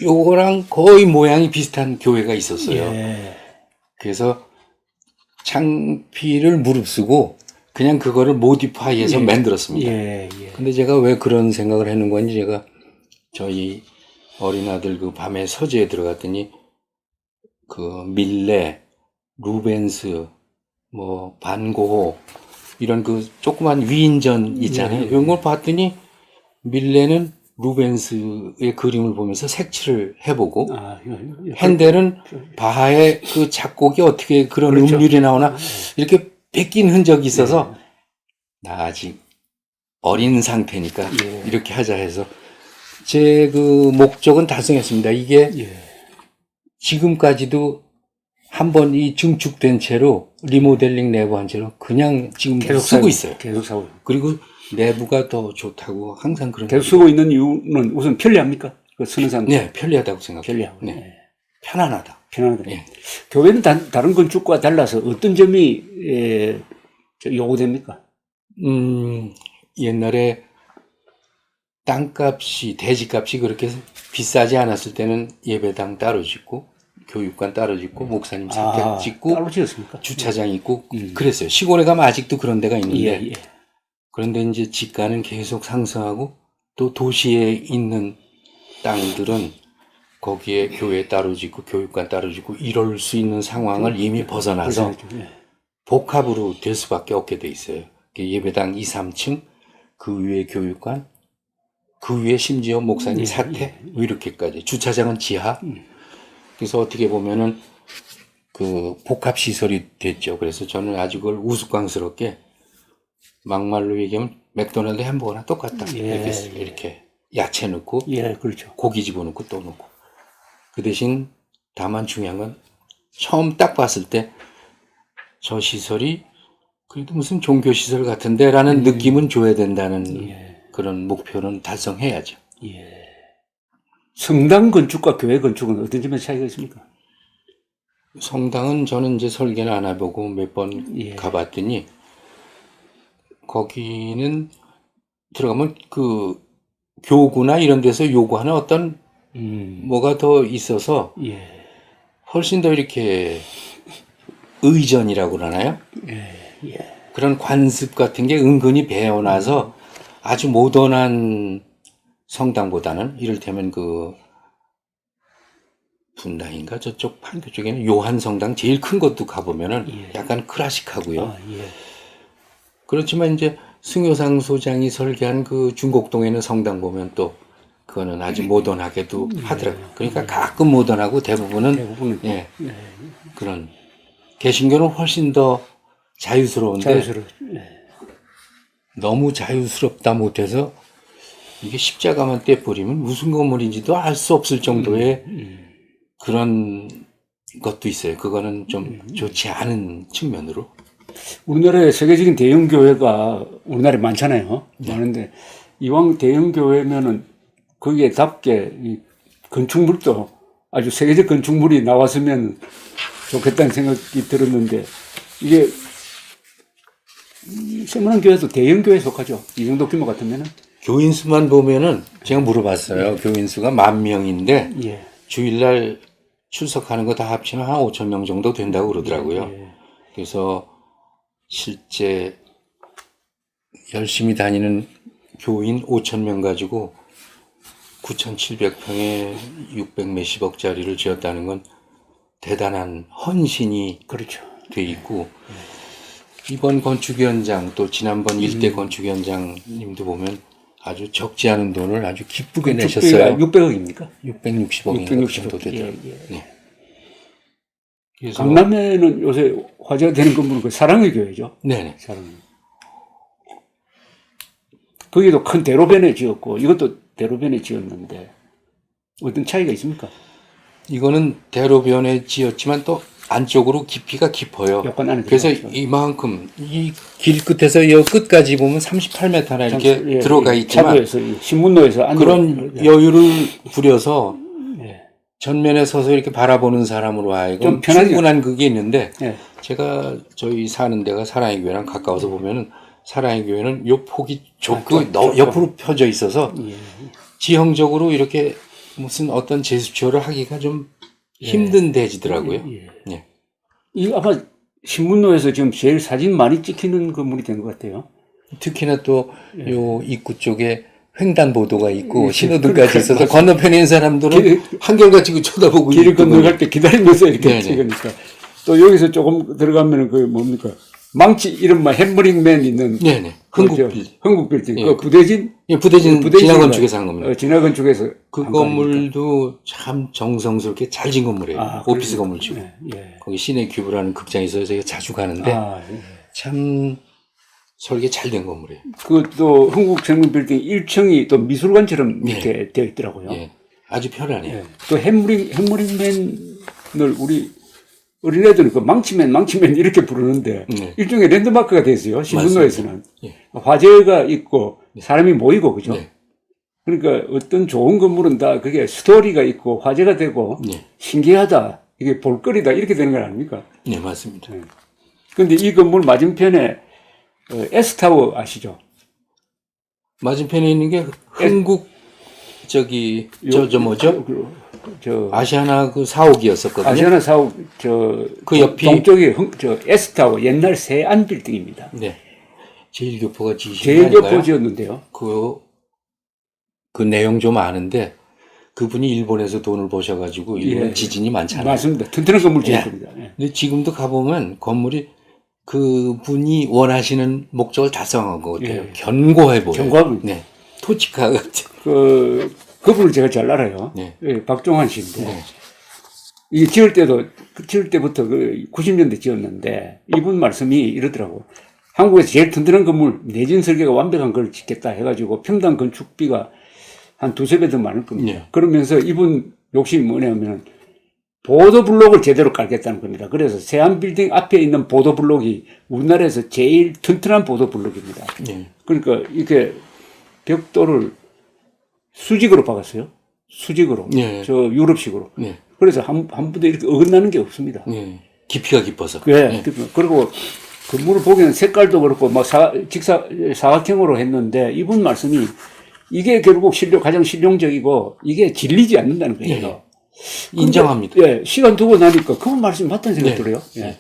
Speaker 2: 요거랑 거의 모양이 비슷한 교회가 있었어요.
Speaker 1: 예.
Speaker 2: 그래서 창피를 무릅쓰고 그냥 그거를 모디파이해서 만들었습니다.
Speaker 1: 예.
Speaker 2: 근데 제가 왜 그런 생각을 해놓은 건지 제가 저희 어린아들 그 밤에 서재에 들어갔더니 그 밀레, 루벤스, 뭐 반고호 이런 그 조그만 위인전 있잖아요. 이런 걸 봤더니 밀레는 루벤스의 그림을 보면서 색칠을 해보고 핸델은 바하의 그 작곡이 어떻게 그런
Speaker 1: 그렇죠.
Speaker 2: 음률이 나오나 이렇게 베낀 흔적이 있어서 나 아직 어린 상태니까 이렇게 하자 해서 제 그 목적은 달성했습니다. 이게 지금까지도 한번 이 증축된 채로 리모델링 내부 한 채로 그냥 지금 계속 쓰고 있어요.
Speaker 1: 계속 사고.
Speaker 2: 그리고 내부가 더 좋다고 항상 그런.
Speaker 1: 계속 쓰고 있는 이유는 우선 편리합니까? 그 쓰는 사람.
Speaker 2: 네, 편리하다고 생각해요.
Speaker 1: 편리하고.
Speaker 2: 네. 편안하다.
Speaker 1: 편안하다.
Speaker 2: 예.
Speaker 1: 교회는 다른 건축과 달라서 어떤 점이 요구됩니까?
Speaker 2: 옛날에 땅값이, 대지값이 그렇게 비싸지 않았을 때는 예배당 따로 짓고, 교육관 따로 짓고, 목사님 사택 짓고,
Speaker 1: 따로 지었습니까?
Speaker 2: 주차장 있고, 그랬어요. 시골에 가면 아직도 그런 데가 있는데,
Speaker 1: 예.
Speaker 2: 그런데 이제 집가는 계속 상승하고, 또 도시에 있는 땅들은 거기에 교회 따로 짓고, 교육관 따로 짓고, 이럴 수 있는 상황을 이미 벗어나서 복합으로 될 수밖에 없게 돼 있어요. 예배당 2, 3층, 그 위에 교육관, 그 위에 심지어 목사님 사택, 이렇게까지. 주차장은 지하. 그래서 어떻게 보면은 그 복합 시설이 됐죠. 그래서 저는 아주 그걸 우스꽝스럽게 막말로 얘기하면 맥도날드 햄버거나 똑같다. 이렇게 야채 넣고,
Speaker 1: 그렇죠.
Speaker 2: 고기 집어넣고 또 넣고. 그 대신 다만 중요한 건 처음 딱 봤을 때 저 시설이 그래도 무슨 종교시설 같은데라는 느낌은 줘야 된다는 그런 목표는 달성해야죠.
Speaker 1: 성당 건축과 교회 건축은 어떤 점에서 차이가 있습니까?
Speaker 2: 성당은 저는 이제 설계는 안 해보고 몇 번 가봤더니 거기는 들어가면 그 교구나 이런 데서 요구하는 어떤 뭐가 더 있어서 훨씬 더 이렇게 의전이라고 그러나요? 그런 관습 같은 게 은근히 배어나서 아주 모던한 성당보다는 이를테면 그 분당인가 저쪽 판교 쪽에는 요한 성당 제일 큰 것도 가보면은 약간 클래식하고요. 그렇지만 이제 승효상 소장이 설계한 그 중곡동에 있는 성당 보면 또 그거는 아주 모던하게도 하더라고요. 그러니까 가끔 모던하고 대부분은 그런 개신교는 훨씬 더 자유스러운데 너무 자유스럽다 못해서 이게 십자가만 떼버리면 무슨 건물인지도 알 수 없을 정도의 그런 것도 있어요. 그거는 좀 좋지 않은 측면으로.
Speaker 1: 우리나라에 세계적인 대형 교회가 우리나라에 많잖아요. 많은데 이왕 대형 교회면은 거기에 답게 이 건축물도 아주 세계적 건축물이 나왔으면 좋겠다는 생각이 들었는데 이게 세문안 교회도 대형 교회에 속하죠. 이 정도 규모 같으면은.
Speaker 2: 교인 수만 보면은 제가 물어봤어요. 교인 수가 10,000명인데 주일날 출석하는 거 다 합치면 한 5,000명 정도 된다고 그러더라고요. 그래서 실제 열심히 다니는 교인 5,000명 가지고 9,700평에 600 몇십억짜리를 지었다는 건 대단한 헌신이 돼 있고 이번 건축위원장 또 지난번 일대 건축위원장님도 보면 아주 적지 않은 돈을 아주 기쁘게 내셨어요.
Speaker 1: 600억입니까?
Speaker 2: 660억인가 그 정도 되더라고요. 그래서
Speaker 1: 강남에는 요새 화제가 되는 건물은 그 사랑의 교회죠.
Speaker 2: 네네.
Speaker 1: 사랑의. 거기도 큰 대로변에 지었고 이것도 대로변에 지었는데 어떤 차이가 있습니까?
Speaker 2: 이거는 대로변에 지었지만 또 안쪽으로 깊이가 깊어요.
Speaker 1: 약간 안에
Speaker 2: 그래서
Speaker 1: 들어갔죠.
Speaker 2: 이만큼 이 길 끝에서 여 끝까지 보면 38m나 이렇게
Speaker 1: 예,
Speaker 2: 들어가
Speaker 1: 예,
Speaker 2: 있지만
Speaker 1: 차도에서 신문로에서 안으로
Speaker 2: 그런 여유를 부려서
Speaker 1: 예.
Speaker 2: 전면에 서서 이렇게 바라보는 사람으로
Speaker 1: 좀
Speaker 2: 하여금
Speaker 1: 편하죠.
Speaker 2: 충분한 그게 있는데
Speaker 1: 예.
Speaker 2: 제가 저희 사는 데가 사랑의 교회랑 가까워서 보면은 사랑의 교회는 요 폭이 좁고
Speaker 1: 좁고.
Speaker 2: 옆으로 펴져 있어서
Speaker 1: 예.
Speaker 2: 지형적으로 이렇게 무슨 어떤 제스처를 하기가 좀 힘든 대지더라고요.
Speaker 1: 예.
Speaker 2: 예.
Speaker 1: 이 아마 신문로에서 지금 제일 사진 많이 찍히는 건물이 된 것 같아요.
Speaker 2: 특히나 또 요 입구 쪽에 횡단보도가 있고
Speaker 1: 예,
Speaker 2: 신호등까지
Speaker 1: 그러니까
Speaker 2: 있어서 건너편에 있는 사람들은
Speaker 1: 길-
Speaker 2: 한결같이 쳐다보고
Speaker 1: 길을
Speaker 2: 있거든요.
Speaker 1: 건너갈 때 기다리면서 이렇게
Speaker 2: 네네.
Speaker 1: 찍으니까 또 여기서 조금 들어가면은 그 뭡니까 망치 이른바 햄버링맨 있는
Speaker 2: 네네. 흥국빌.
Speaker 1: 흥국빌딩
Speaker 2: 예.
Speaker 1: 그 부대진
Speaker 2: 예, 부대진
Speaker 1: 부대진인가요?
Speaker 2: 진화건축에서 한 겁니다.
Speaker 1: 진화 건축에서
Speaker 2: 그
Speaker 1: 한 거 아닙니까?
Speaker 2: 건물도 참 정성스럽게 잘 지은 건물이에요.
Speaker 1: 아,
Speaker 2: 오피스
Speaker 1: 그러니까.
Speaker 2: 건물치고.
Speaker 1: 예, 예.
Speaker 2: 거기 시내 큐브라는 극장이 있어서 제가 자주 가는데
Speaker 1: 아, 예.
Speaker 2: 참 설계 잘 된 건물이에요.
Speaker 1: 그또 흥국생명 빌딩 1층이 또 미술관처럼
Speaker 2: 예.
Speaker 1: 이렇게 되어 있더라고요.
Speaker 2: 예, 아주 편안해요.
Speaker 1: 예. 또 햄버링맨을 우리 어린애들은 그 망치맨 이렇게 부르는데
Speaker 2: 네.
Speaker 1: 일종의 랜드마크가 됐어요. 신문로에서는
Speaker 2: 예.
Speaker 1: 화재가 있고 사람이 모이고 그죠.
Speaker 2: 네.
Speaker 1: 그러니까 어떤 좋은 건물은 다 그게 스토리가 있고 화제가 되고
Speaker 2: 네.
Speaker 1: 신기하다 이게 볼거리다 이렇게 되는 거 아닙니까?
Speaker 2: 네, 맞습니다.
Speaker 1: 그런데 이 건물 맞은편에 S타워 아시죠?
Speaker 2: 맞은편에 있는 게 흥국 저기 저 뭐죠?
Speaker 1: 저
Speaker 2: 아시아나 그 사옥이었었거든요.
Speaker 1: 아시아나 사옥 저
Speaker 2: 그 옆이-
Speaker 1: 동쪽에 저 S타워 옛날 세안 빌딩입니다.
Speaker 2: 네. 제일교포가 지으신 거
Speaker 1: 제일
Speaker 2: 아닌가요?
Speaker 1: 옆에 지었는데요.
Speaker 2: 그 내용 좀 아는데 그분이 일본에서 돈을 버셔가지고 일본
Speaker 1: 예.
Speaker 2: 지진이 많잖아요.
Speaker 1: 맞습니다. 튼튼한 건물 지을
Speaker 2: 예.
Speaker 1: 겁니다. 예.
Speaker 2: 근데 지금도 가보면 건물이 그분이 원하시는 목적을 달성한 것 같아요.
Speaker 1: 예.
Speaker 2: 견고해 보여요.
Speaker 1: 견고합니다.
Speaker 2: 네. 토치카 같은.
Speaker 1: 그분을 제가 잘 알아요.
Speaker 2: 네.
Speaker 1: 예, 박종환 씨인데.
Speaker 2: 네.
Speaker 1: 이 지을 때부터 그 90년대 지었는데 이분 말씀이 이러더라고. 한국에서 제일 튼튼한 건물, 내진 설계가 완벽한 걸 짓겠다 해가지고 평당 건축비가 한 두세 배 더 많을 겁니다.
Speaker 2: 네.
Speaker 1: 그러면서 이분 욕심이 뭐냐면 보도블록을 제대로 깔겠다는 겁니다. 그래서 세안빌딩 앞에 있는 보도블록이 우리나라에서 제일 튼튼한 보도블록입니다.
Speaker 2: 네.
Speaker 1: 그러니까 이렇게 벽돌을 수직으로 박았어요. 수직으로.
Speaker 2: 네.
Speaker 1: 저 유럽식으로.
Speaker 2: 네.
Speaker 1: 그래서 한 부대 이렇게 어긋나는 게 없습니다.
Speaker 2: 네. 깊이가 깊어서.
Speaker 1: 예.
Speaker 2: 네.
Speaker 1: 그리고 건물을 보기에는 색깔도 그렇고 막 사각형으로 했는데 이분 말씀이 이게 결국 가장 실용적이고 이게 질리지 않는다는 거예요.
Speaker 2: 네. 인정합니다.
Speaker 1: 근데, 예. 시간 두고 나니까 그분 말씀이 맞다는 생각이
Speaker 2: 네.
Speaker 1: 들어요. 예.
Speaker 2: 네.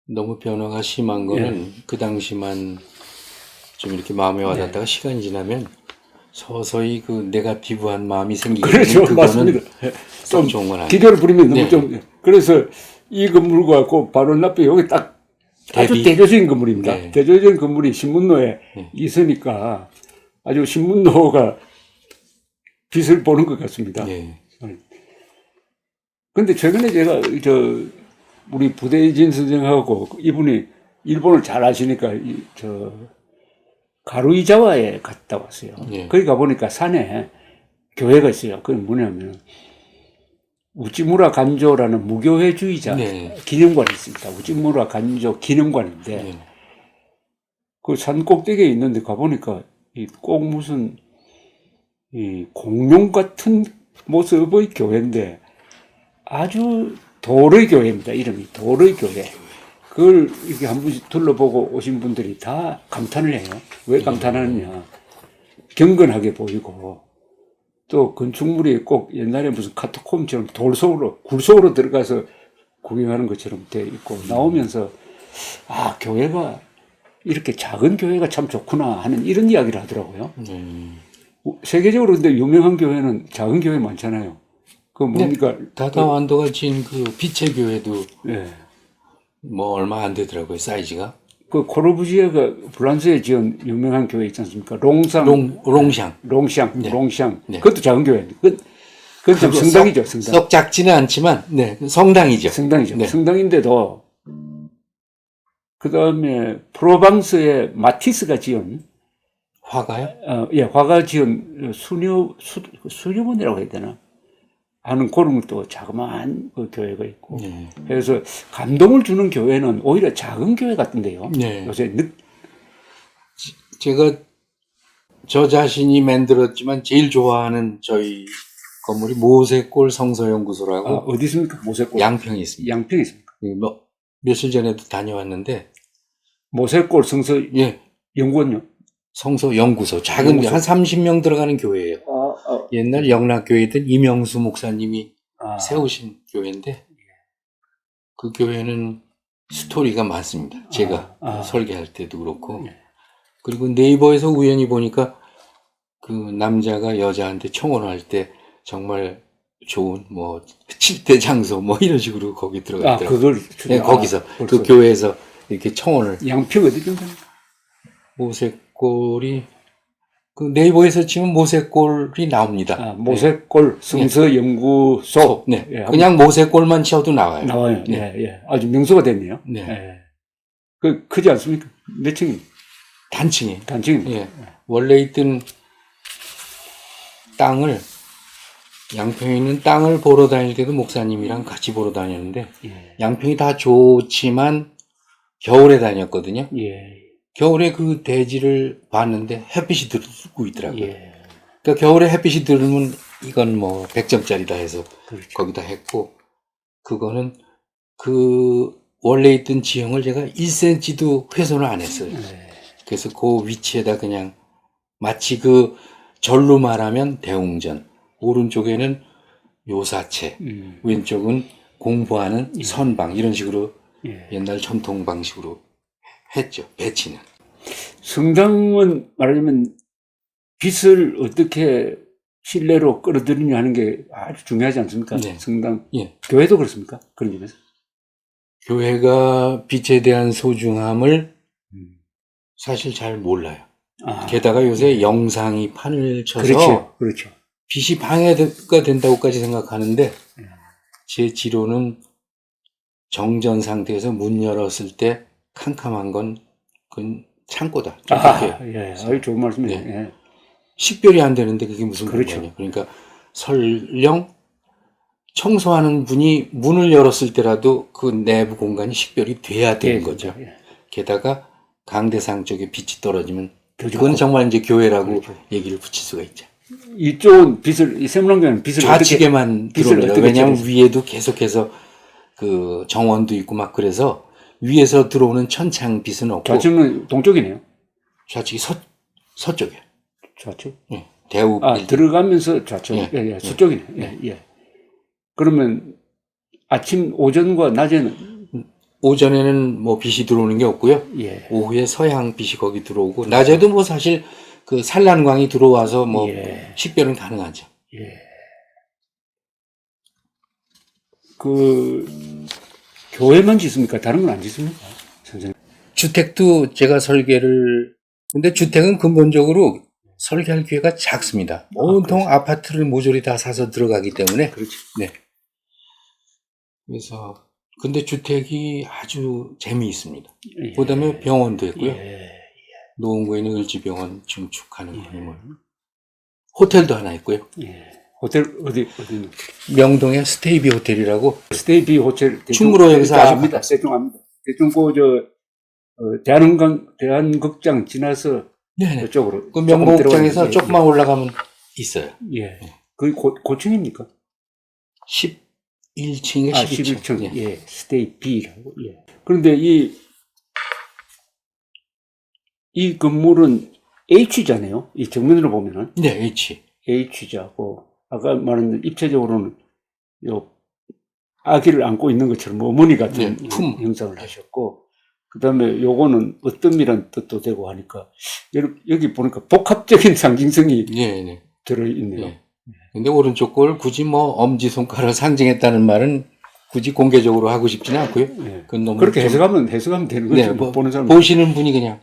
Speaker 2: 너무 변화가 심한 거는 그 당시만 좀 이렇게 마음에 와닿다가 시간이 지나면 서서히 그 네거티브한 마음이 생기게 되면
Speaker 1: 그렇죠.
Speaker 2: 그거는
Speaker 1: 맞습니다. 예.
Speaker 2: 좀 좋은 건 아니에요.
Speaker 1: 기교를 부리면 너무
Speaker 2: 네.
Speaker 1: 좀 그래서 이 건물과 그 바로 앞에 여기 딱 아주
Speaker 2: 대비.
Speaker 1: 대조적인 건물입니다.
Speaker 2: 네.
Speaker 1: 대조적인 건물이 신문로에
Speaker 2: 네.
Speaker 1: 있으니까 아주 신문로가 빛을 보는 것 같습니다.
Speaker 2: 네.
Speaker 1: 근데 최근에 제가 우리 부대진 선생하고 이분이 일본을 잘 아시니까 가루이자와에 갔다 왔어요.
Speaker 2: 네.
Speaker 1: 거기 가보니까 산에 교회가 있어요. 그게 뭐냐면 우찌무라 간조라는 무교회주의자
Speaker 2: 네.
Speaker 1: 기념관이 있습니다. 우찌무라 간조 기념관인데
Speaker 2: 네.
Speaker 1: 그 산 꼭대기에 있는데 가보니까 꼭 무슨 공룡 같은 모습의 교회인데 아주 도의 교회입니다. 이름이 도의 교회. 그걸 이렇게 한 번씩 둘러보고 오신 분들이 다 감탄을 해요. 왜 감탄하느냐. 경건하게 보이고 또 건축물이 꼭 옛날에 무슨 카타콤처럼 굴속으로 들어가서 구경하는 것처럼 돼 있고 나오면서 아, 교회가 이렇게 작은 교회가 참 좋구나 하는 이런 이야기를 하더라고요. 세계적으로 근데 유명한 교회는 작은 교회 많잖아요. 그 뭡니까?
Speaker 2: 다다 완도가 지은 그 빛의 교회도
Speaker 1: 예.
Speaker 2: 뭐 얼마 안 되더라고요, 사이즈가.
Speaker 1: 그 코르부지에가 프랑스에 지은 유명한 교회 있지 않습니까? 롱샹.
Speaker 2: 네. 네.
Speaker 1: 그것도 작은 교회인데. 그건 좀 성당이죠, 성당.
Speaker 2: 썩 작지는 않지만, 네, 성당이죠.
Speaker 1: 성당이죠.
Speaker 2: 네.
Speaker 1: 성당인데도, 그 다음에 프로방스의 마티스가 지은
Speaker 2: 화가요?
Speaker 1: 예, 화가 지은 수녀원이라고 해야 되나? 하는 그런 또 자그마한 그 교회가 있고.
Speaker 2: 네.
Speaker 1: 그래서 감동을 주는 교회는 오히려 작은 교회 같은데요.
Speaker 2: 네.
Speaker 1: 요새
Speaker 2: 제가 저 자신이 만들었지만 제일 좋아하는 저희 건물이 모세골 성서연구소라고
Speaker 1: 어디 있습니까? 모세골.
Speaker 2: 양평에 있습니다.
Speaker 1: 양평에 있습니까?
Speaker 2: 뭐 며칠 전에도 다녀왔는데
Speaker 1: 모세골 성서
Speaker 2: 예,
Speaker 1: 연구원요.
Speaker 2: 성서연구소 작은
Speaker 1: 연구소.
Speaker 2: 한 30명 들어가는 교회예요. 옛날 영락교회던 이명수 목사님이 세우신 교회인데 그 교회는 스토리가 많습니다. 제가 설계할 때도 그렇고 그리고 네이버에서 우연히 보니까 그 남자가 여자한테 청혼할 때 정말 좋은 뭐 7대 장소 뭐 이런 식으로 거기 들어가 있더라고요. 네, 거기서 그 교회에서 이렇게 청혼을
Speaker 1: 양평 어디 정도?
Speaker 2: 모세골이 그 네이버에서 치면 모세골이 나옵니다.
Speaker 1: 모세골 성서연구소.
Speaker 2: 네,
Speaker 1: 예,
Speaker 2: 그냥 모세골만 쳐도 나와요.
Speaker 1: 나와요.
Speaker 2: 네.
Speaker 1: 예, 예. 아주 명소가 됐네요.
Speaker 2: 네.
Speaker 1: 예. 그 크지 않습니까? 몇 층이?
Speaker 2: 단층이.
Speaker 1: 단층이.
Speaker 2: 예. 원래 있던 땅을 양평에 있는 땅을 보러 다닐 때도 목사님이랑 같이 보러 다녔는데
Speaker 1: 예.
Speaker 2: 양평이 다 좋지만 겨울에 다녔거든요.
Speaker 1: 예.
Speaker 2: 겨울에 그 대지를 봤는데 햇빛이 들고 있더라고요.
Speaker 1: 예.
Speaker 2: 그러니까 겨울에 햇빛이 들면 이건 뭐 100점짜리다 해서
Speaker 1: 그렇죠.
Speaker 2: 거기다 했고 그거는 그 원래 있던 지형을 제가 1cm도 훼손을 안 했어요.
Speaker 1: 예.
Speaker 2: 그래서 그 위치에다 그냥 마치 그 절로 말하면 대웅전, 오른쪽에는 요사체, 왼쪽은 공부하는 선방 이런 식으로
Speaker 1: 예.
Speaker 2: 옛날 전통 방식으로 했죠. 배치는.
Speaker 1: 성당은 말하자면 빛을 어떻게 실내로 끌어들이냐 하는 게 아주 중요하지 않습니까?
Speaker 2: 네.
Speaker 1: 성당.
Speaker 2: 예.
Speaker 1: 교회도 그렇습니까? 그런 점에서.
Speaker 2: 교회가 빛에 대한 소중함을 사실 잘 몰라요. 게다가 요새 영상이 판을 쳐서
Speaker 1: 그렇죠. 그렇죠.
Speaker 2: 빛이 방해가 된다고까지 생각하는데 제 지로는 정전 상태에서 문 열었을 때 캄캄한 건 그건 창고다.
Speaker 1: 예. 아주 좋은 말씀이네요.
Speaker 2: 네.
Speaker 1: 예.
Speaker 2: 식별이 안 되는데 그게 무슨
Speaker 1: 그렇죠.
Speaker 2: 공간이에요. 그러니까 설령 청소하는 분이 문을 열었을 때라도 그 내부 공간이 식별이 돼야 되는 거죠.
Speaker 1: 예.
Speaker 2: 게다가 강대상 쪽에 빛이 떨어지면
Speaker 1: 더
Speaker 2: 그건
Speaker 1: 좋고.
Speaker 2: 정말 이제 교회라고
Speaker 1: 그렇죠.
Speaker 2: 얘기를 붙일 수가 있죠.
Speaker 1: 이쪽은 빛을, 이 세문안교는 빛을
Speaker 2: 좌측에만
Speaker 1: 빛을
Speaker 2: 들어옵니다.
Speaker 1: 어떻게
Speaker 2: 왜냐하면
Speaker 1: 처리해서?
Speaker 2: 위에도 계속해서 그 정원도 있고 막 그래서 위에서 들어오는 천창 빛은 없고
Speaker 1: 좌측은 동쪽이네요.
Speaker 2: 좌측이 서쪽이에요.
Speaker 1: 좌측?
Speaker 2: 예. 대우 빌딩.
Speaker 1: 들어가면서 좌측.
Speaker 2: 예.
Speaker 1: 예, 예. 서쪽이네. 예, 예. 그러면 아침, 오전과 낮에는
Speaker 2: 오전에는 뭐 빛이 들어오는 게 없고요.
Speaker 1: 예.
Speaker 2: 오후에 서양 빛이 거기 들어오고 낮에도 뭐 사실 그 산란광이 들어와서 뭐
Speaker 1: 예.
Speaker 2: 식별은 가능하죠.
Speaker 1: 예. 그 교회만 짓습니까? 다른 건 안 짓습니까? 선생님.
Speaker 2: 주택도 제가 설계를 근데 주택은 근본적으로 설계할 기회가 작습니다. 온통 아파트를 모조리 다 사서 들어가기 때문에
Speaker 1: 그렇죠.
Speaker 2: 네. 그래서 근데 주택이 아주 재미있습니다.
Speaker 1: 예.
Speaker 2: 그다음에 병원도 했고요.
Speaker 1: 예.
Speaker 2: 노원구에 있는 을지병원 증축하는 거예요. 호텔도 하나 있고요.
Speaker 1: 예. 호텔 어디
Speaker 2: 명동에 스테이비 호텔이라고
Speaker 1: 스테이비 호텔
Speaker 2: 충무로역에서 아주
Speaker 1: 압니다. 대충 압니다. 대충 대한극장 지나서
Speaker 2: 네네.
Speaker 1: 이쪽으로
Speaker 2: 그 명목장에서
Speaker 1: 들어가는데,
Speaker 2: 조금만 올라가면 있어요.
Speaker 1: 예. 그 고층입니까?
Speaker 2: 11층에 12층.
Speaker 1: 11층. 예. 스테이비라고. 예. 그런데 이 건물은 H잖아요. 이 정면으로 보면은
Speaker 2: 네, H.
Speaker 1: H자고 아까 말한 입체적으로는 요 아기를 안고 있는 것처럼 어머니 같은
Speaker 2: 네, 품.
Speaker 1: 형상을 하셨고 그다음에 요거는 어떤이란 뜻도 되고 하니까 여기 보니까 복합적인 상징성이
Speaker 2: 네, 네.
Speaker 1: 들어있네요.
Speaker 2: 네. 근데 오른쪽 걸 굳이 뭐 엄지손가락을 상징했다는 말은 굳이 공개적으로 하고 싶지는 않고요.
Speaker 1: 네.
Speaker 2: 그건 너무
Speaker 1: 그렇게
Speaker 2: 좀-
Speaker 1: 해석하면 되는 거죠.
Speaker 2: 네, 뭐
Speaker 1: 보는 사람.
Speaker 2: 보시는 분이 그냥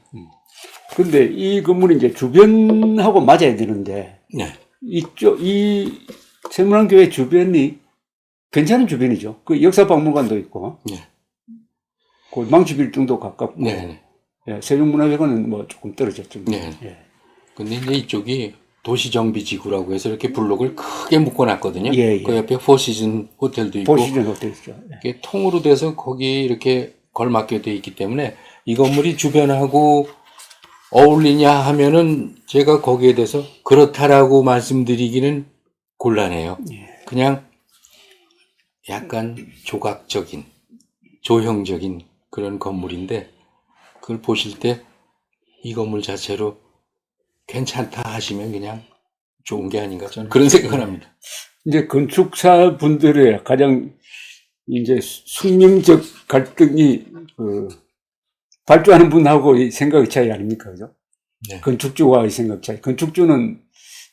Speaker 1: 근데 이 건물이 이제 주변하고 맞아야 되는데
Speaker 2: 네.
Speaker 1: 이 세문안교회 주변이 괜찮은 주변이죠. 그 역사박물관도 있고,
Speaker 2: 네.
Speaker 1: 그 망치빌딩도 가깝고,
Speaker 2: 네. 네.
Speaker 1: 예, 세종문화회관은 뭐 조금 떨어졌죠.
Speaker 2: 네.
Speaker 1: 예.
Speaker 2: 근데 이제 이쪽이 도시정비지구라고 해서 이렇게 블록을 크게 묶어놨거든요.
Speaker 1: 예, 예.
Speaker 2: 그 옆에 포시즌 호텔도 있고
Speaker 1: 보시전 호텔이죠. 예.
Speaker 2: 이게 통으로 돼서 거기에 이렇게 걸맞게 돼 있기 때문에 이 건물이 주변하고 어울리냐 하면은 제가 거기에 대해서 그렇다라고 말씀드리기는 곤란해요. 그냥 약간 조각적인, 조형적인 그런 건물인데 그걸 보실 때 이 건물 자체로 괜찮다 하시면 그냥 좋은 게 아닌가 저는 그런 생각을 합니다.
Speaker 1: 이제 건축사 분들의 가장 이제 숙명적 갈등이 발주하는 분하고 이 생각의 차이 아닙니까? 그죠?
Speaker 2: 네.
Speaker 1: 건축주와의 생각 차이. 건축주는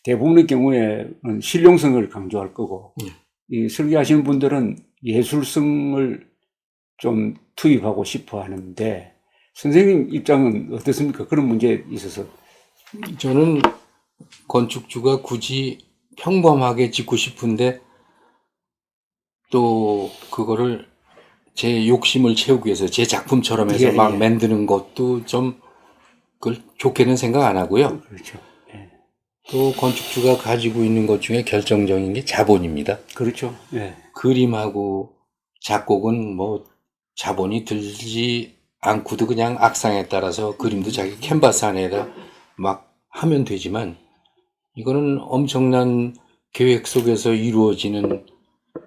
Speaker 1: 대부분의 경우에는 실용성을 강조할 거고,
Speaker 2: 네.
Speaker 1: 이 설계하시는 분들은 예술성을 좀 투입하고 싶어 하는데, 선생님 입장은 어떻습니까? 그런 문제에 있어서.
Speaker 2: 저는 건축주가 굳이 평범하게 짓고 싶은데 또 그거를 제 욕심을 채우기 위해서 제 작품처럼 해서
Speaker 1: 예,
Speaker 2: 막
Speaker 1: 예.
Speaker 2: 만드는 것도 좀 그걸 좋게는 생각 안 하고요.
Speaker 1: 그렇죠. 예.
Speaker 2: 또 건축주가 가지고 있는 것 중에 결정적인 게 자본입니다.
Speaker 1: 그렇죠. 예.
Speaker 2: 그림하고 작곡은 뭐 자본이 들지 않고도 그냥 악상에 따라서 그림도 자기 캔버스 안에다 막 하면 되지만 이거는 엄청난 계획 속에서 이루어지는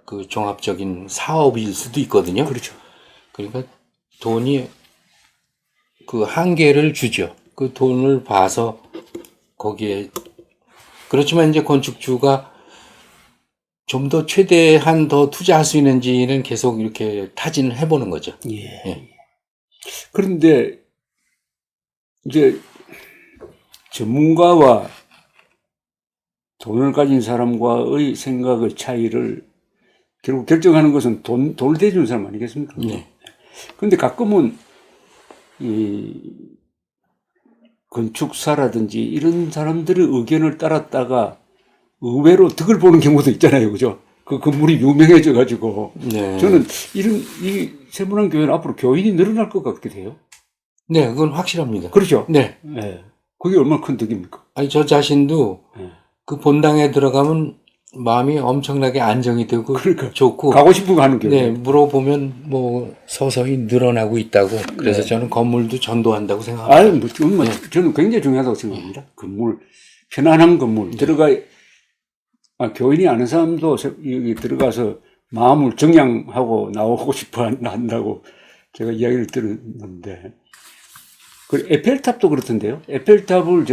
Speaker 2: 그 종합적인 사업일 수도 있거든요.
Speaker 1: 그렇죠.
Speaker 2: 그러니까 돈이 그 한계를 주죠. 그 돈을 봐서 거기에 그렇지만 이제 건축주가 좀 더 최대한 더 투자할 수 있는지는 계속 이렇게 타진을 해보는 거죠.
Speaker 1: 예.
Speaker 2: 예.
Speaker 1: 그런데 이제 전문가와 돈을 가진 사람과의 생각의 차이를 결국 결정하는 것은 돈을 대주는 사람 아니겠습니까?
Speaker 2: 네.
Speaker 1: 그런데 가끔은 이 건축사라든지 이런 사람들의 의견을 따랐다가 의외로 득을 보는 경우도 있잖아요. 그죠? 그 건물이 유명해져 가지고.
Speaker 2: 네.
Speaker 1: 저는 이 세문안 교회는 앞으로 교인이 늘어날 것 같기도 해요.
Speaker 2: 네, 그건 확실합니다.
Speaker 1: 그렇죠?
Speaker 2: 네.
Speaker 1: 예. 그게 얼마나 큰 득입니까?
Speaker 2: 아니, 저 자신도
Speaker 1: 예.
Speaker 2: 그 본당에 들어가면 마음이 엄청나게 안정이 되고
Speaker 1: 그러니까
Speaker 2: 좋고.
Speaker 1: 가고 싶은 거 하는 교회.
Speaker 2: 네, 물어보면 뭐 서서히 늘어나고 있다고. 그래서
Speaker 1: 네.
Speaker 2: 저는 건물도 전도한다고 생각합니다.
Speaker 1: 아유, 뭐, 정말 저는 굉장히 중요하다고 생각합니다. 건물, 편안한 건물, 교인이 아는 사람도 여기 들어가서 마음을 정향하고 나오고 싶어 한다고 제가 이야기를 들었는데, 그 에펠탑도 그렇던데요. 에펠탑을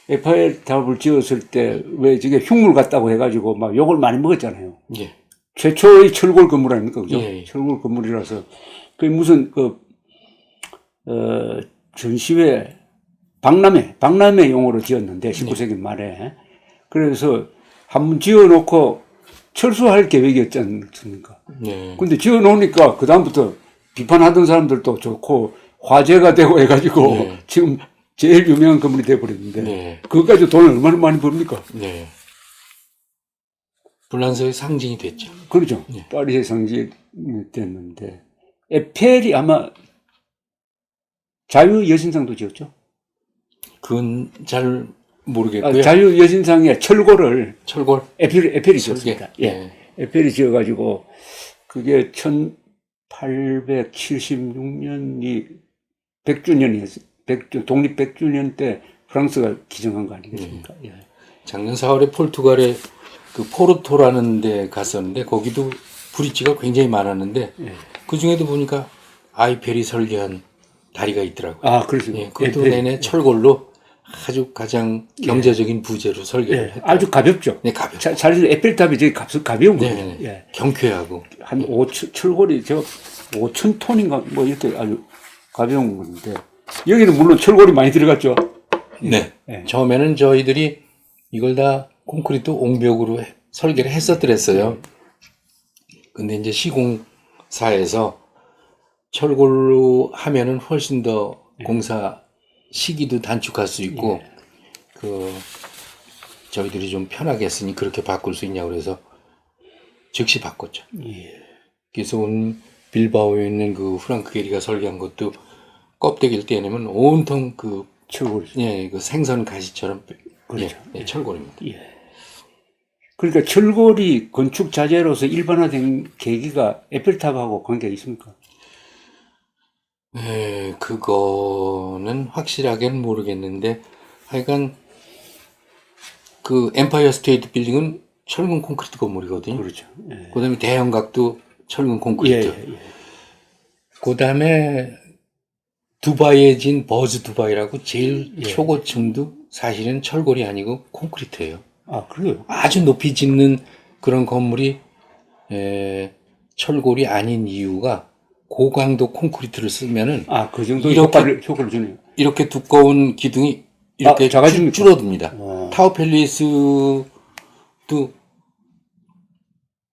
Speaker 1: 에펠탑을 지었을 때 왜 저게 흉물 같다고 해가지고 막 욕을 많이 먹었잖아요.
Speaker 2: 예.
Speaker 1: 최초의 철골 건물 아닙니까? 그죠?
Speaker 2: 예, 예.
Speaker 1: 철골 건물이라서. 그 무슨, 전시회, 박람회 용어로 지었는데, 19세기 말에. 그래서 한번 지어놓고 철수할 계획이었지 않습니까?
Speaker 2: 네.
Speaker 1: 근데 지어놓으니까 그다음부터 비판하던 사람들도 좋고, 화제가 되고 해가지고,
Speaker 2: 네.
Speaker 1: 지금 제일 유명한 건물이 돼버렸는데,
Speaker 2: 네.
Speaker 1: 그것 가지고 돈을 얼마나 많이 벌입니까?
Speaker 2: 네. 불란서의 상징이 됐죠.
Speaker 1: 그렇죠.
Speaker 2: 네.
Speaker 1: 파리의 상징이 됐는데, 에펠이 아마 자유여신상도 지었죠?
Speaker 2: 그건 잘 모르겠고요.
Speaker 1: 자유여신상의 철골을
Speaker 2: 철골.
Speaker 1: 에펠이
Speaker 2: 설계.
Speaker 1: 지었습니다. 예.
Speaker 2: 네.
Speaker 1: 에펠이 지어가지고, 그게 1876년이 100주년이었어요. 독립 100주년 때 프랑스가 기증한 거 아니겠습니까? 예.
Speaker 2: 작년 4월에 포르투갈의 그 포르토라는 데 갔었는데 거기도 브릿지가 굉장히 많았는데
Speaker 1: 예.
Speaker 2: 그 중에도 보니까 아이펠이 설계한 다리가 있더라고요.
Speaker 1: 아, 그렇죠.
Speaker 2: 예, 그것도 내내 철골로 아주 가장 경제적인 부재로 설계를
Speaker 1: 예.
Speaker 2: 했다.
Speaker 1: 아주 가볍죠.
Speaker 2: 네, 가볍고.
Speaker 1: 사실 에펠탑이 되게 가벼운
Speaker 2: 네,
Speaker 1: 거예요.
Speaker 2: 네.
Speaker 1: 예.
Speaker 2: 경쾌하고.
Speaker 1: 한 5천, 철골이 5,000톤인가 뭐 이렇게 아주 가벼운 건데, 여기는 물론 철골이 많이 들어갔죠.
Speaker 2: 네.
Speaker 1: 예.
Speaker 2: 처음에는 저희들이 이걸 다 콘크리트 옹벽으로 설계를 했었더랬어요. 근데 이제 시공사에서 철골로 하면은 훨씬 더 공사 시기도 단축할 수 있고, 저희들이 좀 편하게 했으니 그렇게 바꿀 수 있냐고 그래서 즉시 바꿨죠. 그래서 온 빌바오에 있는 그 프랑크 게리가 설계한 것도 껍데기를 떼내면 온통 그
Speaker 1: 철골이죠.
Speaker 2: 예, 그 생선 가시처럼
Speaker 1: 그렇죠.
Speaker 2: 예, 철골입니다.
Speaker 1: 예. 그러니까 철골이 건축 자재로서 일반화된 계기가 에펠탑하고 관계가 있습니까?
Speaker 2: 예, 그거는 확실하게는 모르겠는데 하여간 그 엠파이어 스테이트 빌딩은 철근 콘크리트 건물이거든요.
Speaker 1: 그렇죠. 예.
Speaker 2: 그다음에 대형각도 철근
Speaker 1: 예,
Speaker 2: 콘크리트.
Speaker 1: 예, 예.
Speaker 2: 그다음에 두바이에 진 버즈 두바이라고 제일
Speaker 1: 예.
Speaker 2: 초고층도 사실은 철골이 아니고 콘크리트예요.
Speaker 1: 아, 그래요?
Speaker 2: 아주 높이 짓는 그런 건물이 철골이 아닌 이유가 고강도 콘크리트를 쓰면은
Speaker 1: 아, 그 정도
Speaker 2: 이렇게-
Speaker 1: 효과를 주네요.
Speaker 2: 이렇게 두꺼운 기둥이 이렇게
Speaker 1: 작아집니까?
Speaker 2: 줄어듭니다.
Speaker 1: 와.
Speaker 2: 타워 팰리스도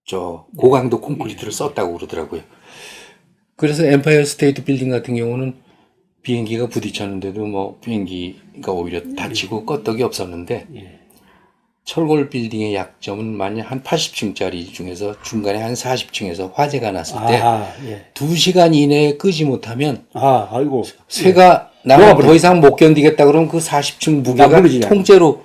Speaker 2: 저 고강도 콘크리트를 썼다고 그러더라고요. 그래서 엠파이어 스테이트 빌딩 같은 경우는 비행기가 부딪혔는데도 뭐 비행기가 오히려 다치고 껐떡이 없었는데
Speaker 1: 예.
Speaker 2: 철골 빌딩의 약점은 만약 한 80층짜리 중에서 중간에 한 40층에서 화재가 났을 때
Speaker 1: 아, 예.
Speaker 2: 2시간 이내에 끄지 못하면
Speaker 1: 아, 아이고.
Speaker 2: 새가 나는
Speaker 1: 녹아버려.
Speaker 2: 더 이상 못 견디겠다 그러면 그 40층 무게가
Speaker 1: 나무르지 않아요.
Speaker 2: 통째로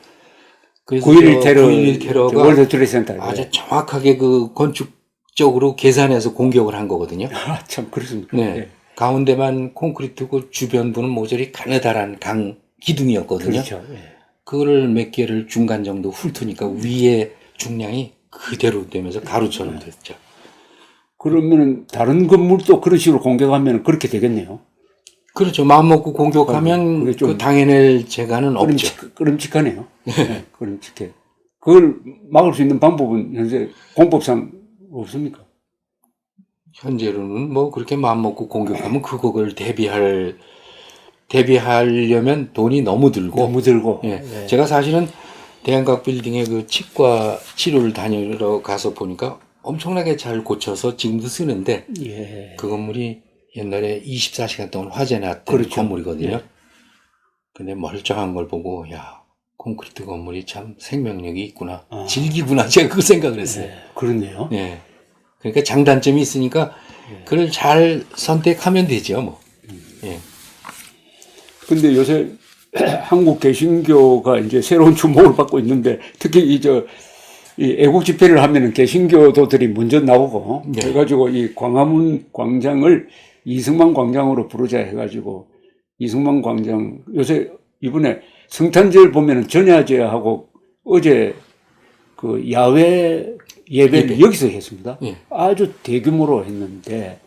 Speaker 2: 그래서
Speaker 1: 9.11 테러,
Speaker 2: 9.11 테러가
Speaker 1: 월드 트레이드 센터.
Speaker 2: 아주 정확하게 그 건축적으로 계산해서 공격을 한 거거든요.
Speaker 1: 아, 참, 그렇습니까?
Speaker 2: 네.
Speaker 1: 예.
Speaker 2: 가운데만 콘크리트고 주변부는 모조리 가느다란 강 기둥이었거든요.
Speaker 1: 그렇죠. 예.
Speaker 2: 그거를 몇 개를 중간 정도 훑으니까 위에 중량이 그대로 되면서 가루처럼 됐죠.
Speaker 1: 그러면은 다른 건물도 그런 식으로 공격하면 그렇게 되겠네요.
Speaker 2: 그렇죠. 마음먹고 공격하면
Speaker 1: 그게 좀
Speaker 2: 그 당해낼 재간은 없죠.
Speaker 1: 끔찍하네요. 네, 끔찍해. 그걸 막을 수 있는 방법은 현재 공법상 없습니까?
Speaker 2: 현재로는 뭐 그렇게 마음먹고 공격하면 그걸 대비하려면 돈이 너무 들고
Speaker 1: 너무 들고.
Speaker 2: 예.
Speaker 1: 예.
Speaker 2: 제가 사실은 대한각 빌딩에 그 치과 치료를 다니러 가서 보니까 엄청나게 잘 고쳐서 지금도 쓰는데
Speaker 1: 예.
Speaker 2: 그 건물이 옛날에 24시간 동안 화재 났던
Speaker 1: 그렇죠.
Speaker 2: 건물이거든요.
Speaker 1: 예.
Speaker 2: 근데 멀쩡한 걸 보고 야 콘크리트 건물이 참 생명력이 있구나.
Speaker 1: 아.
Speaker 2: 질기구나. 제가 그 생각을 했어요.
Speaker 1: 예. 그렇네요.
Speaker 2: 예. 그러니까 장단점이 있으니까 그걸 잘 선택하면 되죠, 뭐. 예.
Speaker 1: 근데 요새 한국 개신교가 이제 새로운 주목을 받고 있는데 특히 이 애국 집회를 하면은 개신교도들이 먼저 나오고
Speaker 2: 네.
Speaker 1: 해가지고 이 광화문 광장을 이승만 광장으로 부르자 해가지고 이승만 광장 요새 이번에 성탄절 보면은 전야제하고 어제 그 야외 예배를 여기서 했습니다.
Speaker 2: 예.
Speaker 1: 아주 대규모로 했는데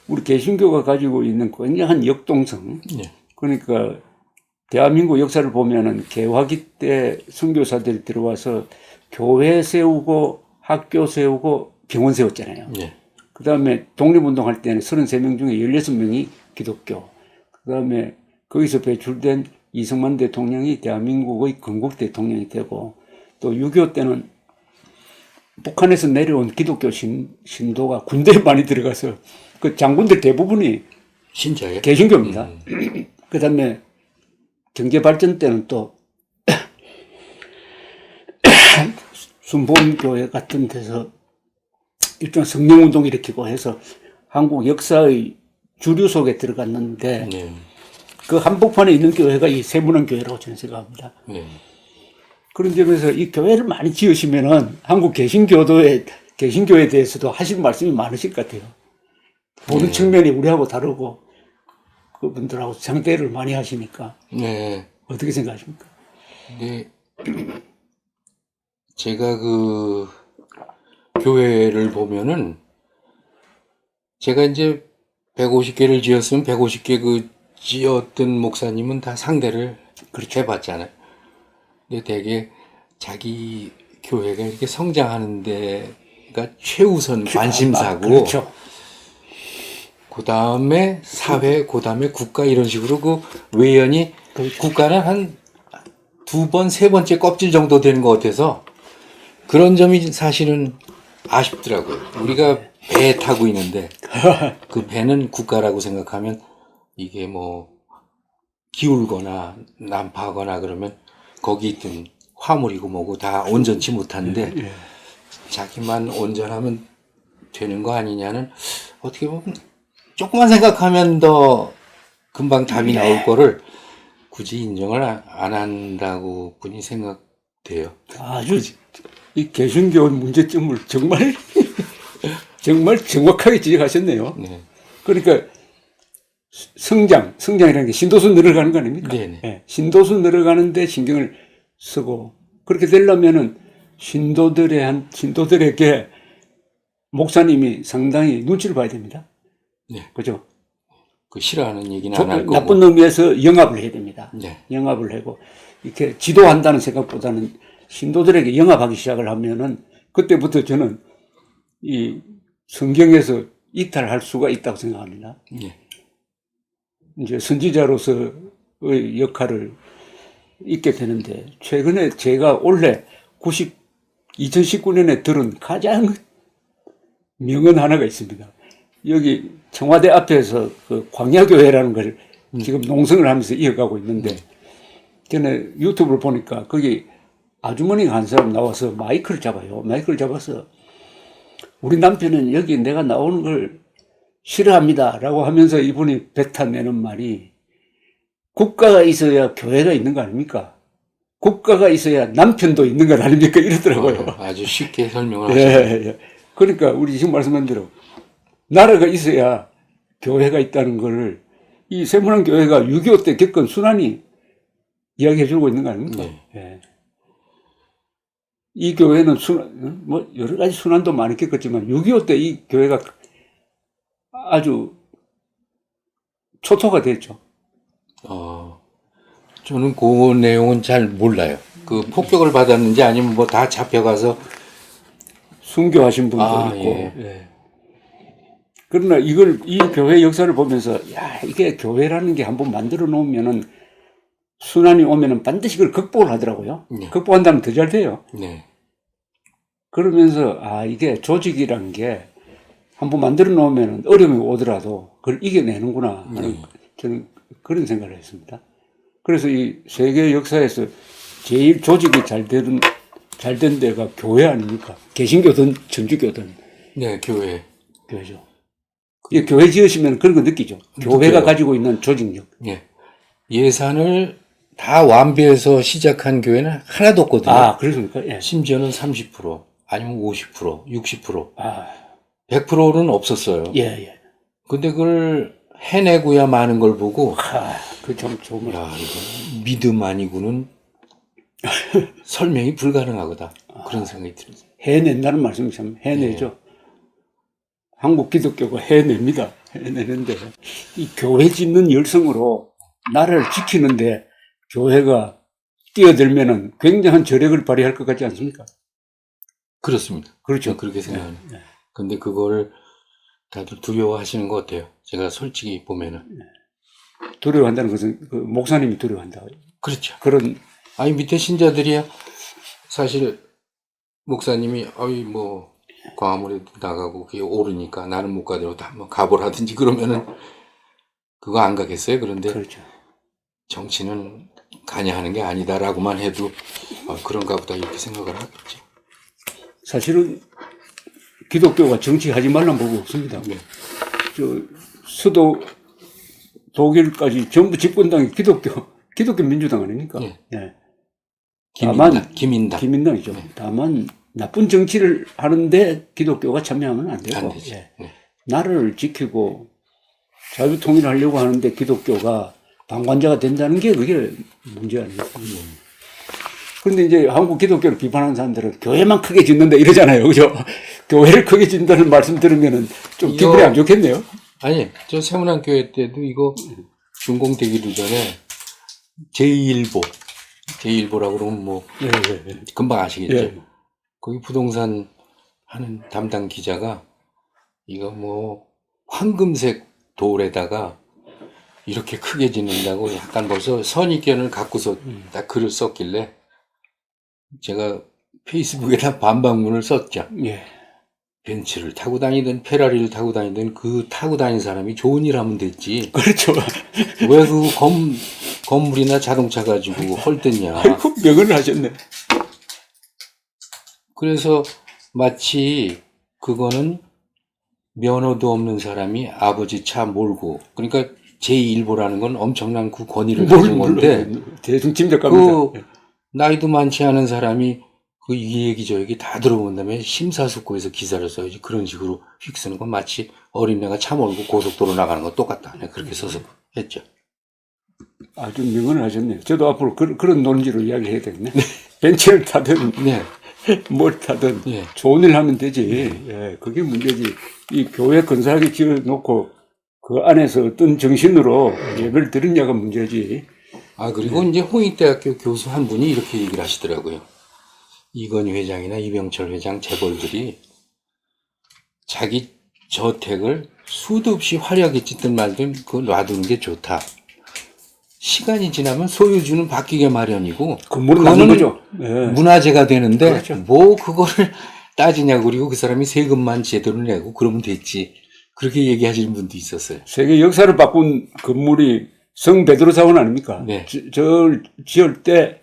Speaker 1: 우리 개신교가 가지고 있는 굉장한 역동성
Speaker 2: 예.
Speaker 1: 그러니까 대한민국 역사를 보면은 개화기 때 선교사들이 들어와서 교회 세우고 학교 세우고 병원 세웠잖아요.
Speaker 2: 예.
Speaker 1: 그 다음에 독립운동할 때는 33명 중에 16명이 기독교. 그 다음에 거기서 배출된 이승만 대통령이 대한민국의 건국 대통령이 되고 또 6.25 때는 북한에서 내려온 기독교 신도가 군대에 많이 들어가서 그 장군들 대부분이
Speaker 2: 신자예요?
Speaker 1: 개신교입니다. 그 다음에 경제발전 때는 또 순복음교회 같은 데서 일종 성령운동 일으키고 해서 한국 역사의 주류 속에 들어갔는데
Speaker 2: 네.
Speaker 1: 그 한복판에 있는 교회가 이 세문안교회라고 저는 생각합니다.
Speaker 2: 네.
Speaker 1: 그런 점에서 이 교회를 많이 지으시면은 한국 개신교에 대해서도 하실 말씀이 많으실 것 같아요. 보는 측면이 우리하고 다르고 그분들하고 상대를 많이 하시니까
Speaker 2: 네.
Speaker 1: 어떻게 생각하십니까?
Speaker 2: 네. 제가 그 교회를 보면은 제가 이제 150개를 지었으면 150개 그 지었던 목사님은 다 상대를 그렇게 해봤잖아요. 근데 되게 자기 교회가 이렇게 성장하는 데가 최우선 관심사고
Speaker 1: 그렇죠.
Speaker 2: 그 다음에 사회, 그 다음에 국가 이런 식으로 그 외연이 국가는 한 2번, 3번째 껍질 정도 되는 것 같아서 그런 점이 사실은 아쉽더라고요. 우리가 배 타고 있는데 그 배는 국가라고 생각하면 이게 뭐 기울거나 난파하거나 그러면 거기 있던 화물이고 뭐고 다 온전치 못하는데 자기만 온전하면 되는 거 아니냐는 어떻게 보면 조금만 생각하면 더 금방 답이 나올 거를 굳이 인정을 안 한다고 분이 생각돼요.
Speaker 1: 아주 이 개신교 문제점을 정말 정말 정확하게 지적하셨네요.
Speaker 2: 네.
Speaker 1: 그러니까 성장이라는 게 신도수 늘어가는 거 아닙니까?
Speaker 2: 네네.
Speaker 1: 예, 신도수 늘어가는데 신경을 쓰고 그렇게 되려면은 신도들에게 목사님이 상당히 눈치를 봐야 됩니다.
Speaker 2: 네.
Speaker 1: 그죠?
Speaker 2: 그 싫어하는 얘기는 안 할 거고.
Speaker 1: 나쁜 의미에서 영합을 해야 됩니다.
Speaker 2: 네.
Speaker 1: 영합을 하고 이렇게 지도한다는 생각보다는 신도들에게 영합하기 시작을 하면은 그때부터 저는 이 성경에서 이탈할 수가 있다고 생각합니다.
Speaker 2: 네.
Speaker 1: 이제 선지자로서의 역할을 있게 되는데 최근에 제가 올해 2019년에 들은 가장 명언 하나가 있습니다. 여기 청와대 앞에서 그 광야교회라는 걸 지금 농성을 하면서 이어가고 있는데 전에 유튜브를 보니까 거기 아주머니가 한 사람 나와서 마이크를 잡아요. 마이크를 잡아서 우리 남편은 여기 내가 나오는 걸 싫어합니다. 라고 하면서 이분이 뱉어내는 말이 국가가 있어야 교회가 있는 거 아닙니까? 국가가 있어야 남편도 있는 것 아닙니까? 이러더라고요.
Speaker 2: 아주 쉽게 설명을
Speaker 1: 예,
Speaker 2: 하시네요.
Speaker 1: 예. 그러니까 우리 지금 말씀한 대로 나라가 있어야 교회가 있다는 거를 이 세문안 교회가 6.25 때 겪은 순환이 이야기해 주고 있는 거 아닙니까?
Speaker 2: 네.
Speaker 1: 예. 이 교회는 뭐 여러 가지 순환도 많이 겪었지만 6.25 때 이 교회가 아주 초토가 됐죠.
Speaker 2: 저는 그 내용은 잘 몰라요. 그 폭격을 받았는지 아니면 뭐 다 잡혀가서
Speaker 1: 순교하신 분도
Speaker 2: 아,
Speaker 1: 있고.
Speaker 2: 예.
Speaker 1: 예. 그러나 이 교회 역사를 보면서, 야, 이게 교회라는 게 한번 만들어 놓으면은, 순환이 오면은 반드시 그걸 극복을 하더라고요.
Speaker 2: 네.
Speaker 1: 극복한다면 더 잘 돼요.
Speaker 2: 네.
Speaker 1: 그러면서, 아, 이게 조직이란 게 한번 만들어 놓으면은 어려움이 오더라도 그걸 이겨내는구나 하는 저는 그런 생각을 했습니다. 그래서 이 세계 역사에서 제일 조직이 잘 된 데가 교회 아닙니까? 개신교든 천주교든.
Speaker 2: 네,
Speaker 1: 교회죠. 이 교회 지으시면 그런 거 느끼죠. 교회가 가지고 있는 조직력.
Speaker 2: 네. 예산을 다 완비해서 시작한 교회는 하나도 없거든요.
Speaker 1: 아, 그렇습니까? 예.
Speaker 2: 심지어는 30%, 아니면 50%, 60%,
Speaker 1: 아,
Speaker 2: 100%는 없었어요.
Speaker 1: 예, 예.
Speaker 2: 근데 그걸 해내고야 마는 걸 보고,
Speaker 1: 그 참 좋은 말.
Speaker 2: 야, 이거 믿음 아니고는 설명이 불가능하거다. 그런 생각이 들어요.
Speaker 1: 해낸다는 말씀이 참 해내죠. 한국 기독교가 해냅니다. 해내는데, 이 교회 짓는 열성으로 나라를 지키는데 교회가 뛰어들면은 굉장한 저력을 발휘할 것 같지 않습니까?
Speaker 2: 그렇습니다.
Speaker 1: 그렇죠.
Speaker 2: 그렇게 생각합니다.
Speaker 1: 네.
Speaker 2: 근데 그거를 다들 두려워하시는 것 같아요. 제가 솔직히 보면은.
Speaker 1: 두려워한다는 것은 그 목사님이 두려워한다.
Speaker 2: 그렇죠.
Speaker 1: 그런,
Speaker 2: 아니, 밑에 신자들이야 사실 목사님이, 어이, 뭐, 광화문에 나가고 그게 오르니까 나는 못 가더라도 한번 가보라든지 그러면은 그거 안 가겠어요. 그런데
Speaker 1: 그렇죠.
Speaker 2: 정치는 가냐 하는 게 아니다라고만 해도 그런가 보다 이렇게 생각을 하겠죠.
Speaker 1: 사실은 기독교가 정치하지 말란 법이 없습니다.
Speaker 2: 네.
Speaker 1: 저 수도 독일까지 전부 집권당이 기독교 민주당 아닙니까?
Speaker 2: 네.
Speaker 1: 네.
Speaker 2: 김인당.
Speaker 1: 김인당이죠.
Speaker 2: 네.
Speaker 1: 다만 나쁜 정치를 하는데 기독교가 참여하면 안 되고,
Speaker 2: 안 되죠.
Speaker 1: 예.
Speaker 2: 네.
Speaker 1: 나라를 지키고 자유통일하려고 하는데 기독교가 방관자가 된다는 게 그게 문제 아니겠습니까? 그런데 이제 한국 기독교를 비판하는 사람들은 교회만 크게 짓는다 이러잖아요. 그죠? 교회를 크게 짓는다는 말씀 들으면은 좀 기분이 안 좋겠네요.
Speaker 2: 아니, 저 세문안 교회 때도 이거 준공되기도 전에 제2일보라고 그러면 뭐
Speaker 1: 예.
Speaker 2: 금방 아시겠죠?
Speaker 1: 예.
Speaker 2: 거기 부동산 하는 담당 기자가 이거 뭐 황금색 돌에다가 이렇게 크게 짓는다고 약간 벌써 선입견을 갖고서 딱 글을 썼길래 제가 페이스북에다 반박문을 썼죠.
Speaker 1: 예.
Speaker 2: 벤츠를 타고 다니든 페라리를 타고 다니든 그 타고 다니는 사람이 좋은 일 하면 됐지.
Speaker 1: 그렇죠.
Speaker 2: 왜 그 건물이나 자동차 가지고 헐뜯냐.
Speaker 1: 아이고, 명언을 하셨네.
Speaker 2: 그래서 마치 그거는 면허도 없는 사람이 아버지 차 몰고, 그러니까 제1보라는 건 엄청난 그 권위를 가진 건데
Speaker 1: 대충 짐작합니다.
Speaker 2: 그 나이도 많지 않은 사람이 그 이 얘기 저 얘기 다 들어본 다음에 심사숙고해서 기사를 써야지 그런 식으로 휙 쓰는 건 마치 어린애가 차 몰고 고속도로 나가는 거 똑같다. 네, 그렇게 써서 했죠.
Speaker 1: 아주 명언을 하셨네요. 저도 앞으로 그런 논지로 이야기해야 되겠네. 벤츠를 타든
Speaker 2: 네.
Speaker 1: 뭘 타든
Speaker 2: 예.
Speaker 1: 좋은 일 하면 되지. 예, 그게 문제지. 이 교회 근사하게 지어놓고 그 안에서 어떤 정신으로 예배를 드리냐가 문제지.
Speaker 2: 아, 그리고 이제 홍익대학교 교수 한 분이 이렇게 얘기를 하시더라고요. 이건희 회장이나 이병철 회장 재벌들이 자기 저택을 수도 없이 화려하게 짓든 말든 그걸 놔두는 게 좋다. 시간이 지나면 소유주는 바뀌게 마련이고
Speaker 1: 건물은 남는 거죠. 예.
Speaker 2: 문화재가 되는데
Speaker 1: 그렇죠.
Speaker 2: 뭐 그거를 따지냐. 그리고 그 사람이 세금만 제대로 내고 그러면 됐지. 그렇게 얘기하시는 분도 있었어요.
Speaker 1: 세계 역사를 바꾼 건물이 성 베드로 사원 아닙니까?
Speaker 2: 네.
Speaker 1: 저 지을 때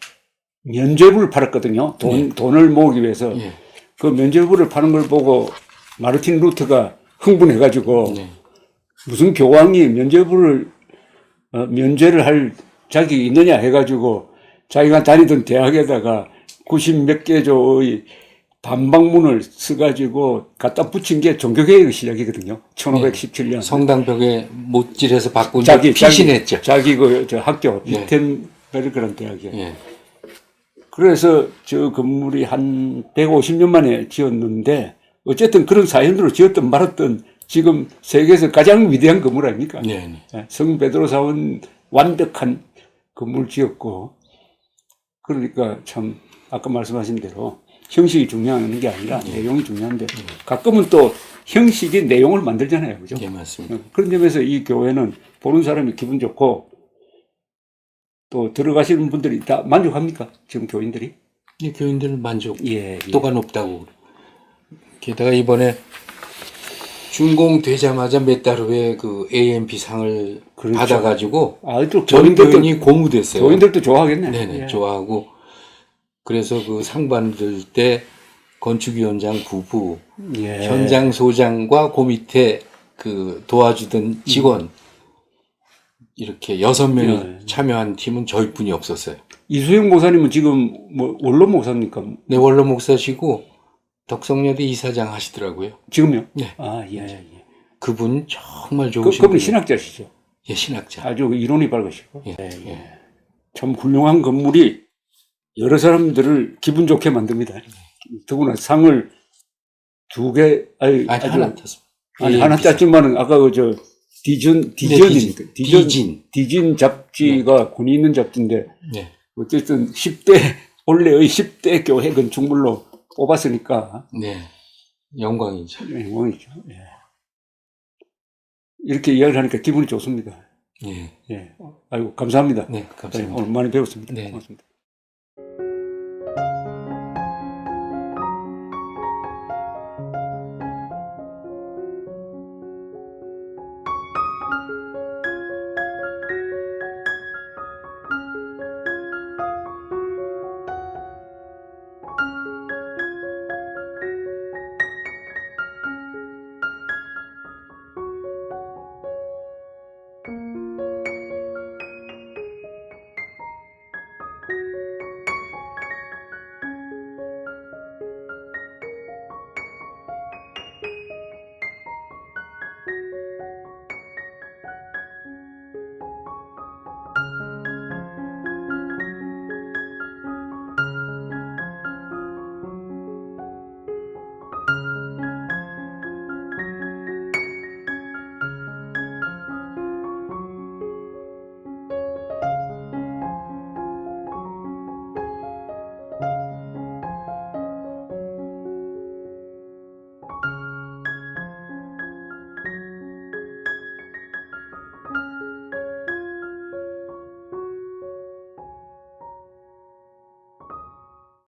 Speaker 1: 면죄부를 팔았거든요. 돈을 모으기 위해서.
Speaker 2: 예.
Speaker 1: 그 면죄부를 파는 걸 보고 마르틴 루터가 흥분해가지고
Speaker 2: 네.
Speaker 1: 무슨 교황이 면죄부를 면죄를 할 자격이 있느냐 해가지고 자기가 다니던 대학에다가 90몇 개조의 반박문을 써가지고 갖다 붙인 게 종교개혁의 시작이거든요. 1517년.
Speaker 2: 성당벽에 못질해서 바꾼
Speaker 1: 자기
Speaker 2: 피신했죠.
Speaker 1: 자기 저 학교
Speaker 2: 네.
Speaker 1: 비텐베르크라는 대학이에요.
Speaker 2: 예.
Speaker 1: 그래서 저 건물이 한 150년 만에 지었는데 어쨌든 그런 사연으로 지었든 말았든 지금 세계에서 가장 위대한 건물 아닙니까?
Speaker 2: 네. 네.
Speaker 1: 성 베드로 사원 완벽한 건물 지었고 그러니까 참 아까 말씀하신 대로 형식이 중요한 게 아니라 내용이 중요한데 가끔은 또 형식이 내용을 만들잖아요. 그죠?
Speaker 2: 예, 맞습니다.
Speaker 1: 그런 점에서 이 교회는 보는 사람이 기분 좋고 또 들어가시는 분들이 다 만족합니까? 지금 교인들이?
Speaker 2: 이 교인들 만족도가
Speaker 1: 예.
Speaker 2: 높다고. 게다가 이번에 준공되자마자 몇 달 후에 그 AMP 상을
Speaker 1: 그렇죠.
Speaker 2: 받아가지고
Speaker 1: 또
Speaker 2: 전 교인이 고무됐어요.
Speaker 1: 교인들도 좋아하겠네.
Speaker 2: 네네,
Speaker 1: 예.
Speaker 2: 좋아하고. 그래서 그 상 받을 때 건축위원장 부부,
Speaker 1: 예.
Speaker 2: 현장 소장과 그 밑에 그 도와주던 직원, 이렇게 6명이
Speaker 1: 예.
Speaker 2: 참여한 팀은 저희뿐이 없었어요.
Speaker 1: 이수영 목사님은 지금 뭐 원로 목사입니까?
Speaker 2: 네, 원로 목사시고 덕성여대 이사장 하시더라고요.
Speaker 1: 지금요?
Speaker 2: 네.
Speaker 1: 아, 예.
Speaker 2: 그분 정말 좋으신
Speaker 1: 그분
Speaker 2: 분이에요.
Speaker 1: 신학자시죠?
Speaker 2: 예, 신학자.
Speaker 1: 아주 이론이 밝으시고.
Speaker 2: 예,
Speaker 1: 예.
Speaker 2: 예.
Speaker 1: 참 훌륭한 건물이 여러 사람들을 기분 좋게 만듭니다. 더구나 상을 2개,
Speaker 2: 아니,
Speaker 1: 아주,
Speaker 2: 하나 탔습니다.
Speaker 1: 아니, 하나 땄지만은 아까 디전 잡지가 권위 있는 잡지인데
Speaker 2: 네.
Speaker 1: 어쨌든 10대, 올해의 10대 교회 건축물로 뽑았으니까
Speaker 2: 네. 영광이죠.
Speaker 1: 영광이죠. 예. 이렇게 이야기를 하니까 기분이 좋습니다.
Speaker 2: 예.
Speaker 1: 예. 아이고, 감사합니다.
Speaker 2: 네, 감사합니다.
Speaker 1: 오늘 많이 배웠습니다.
Speaker 2: 네.
Speaker 1: 고맙습니다.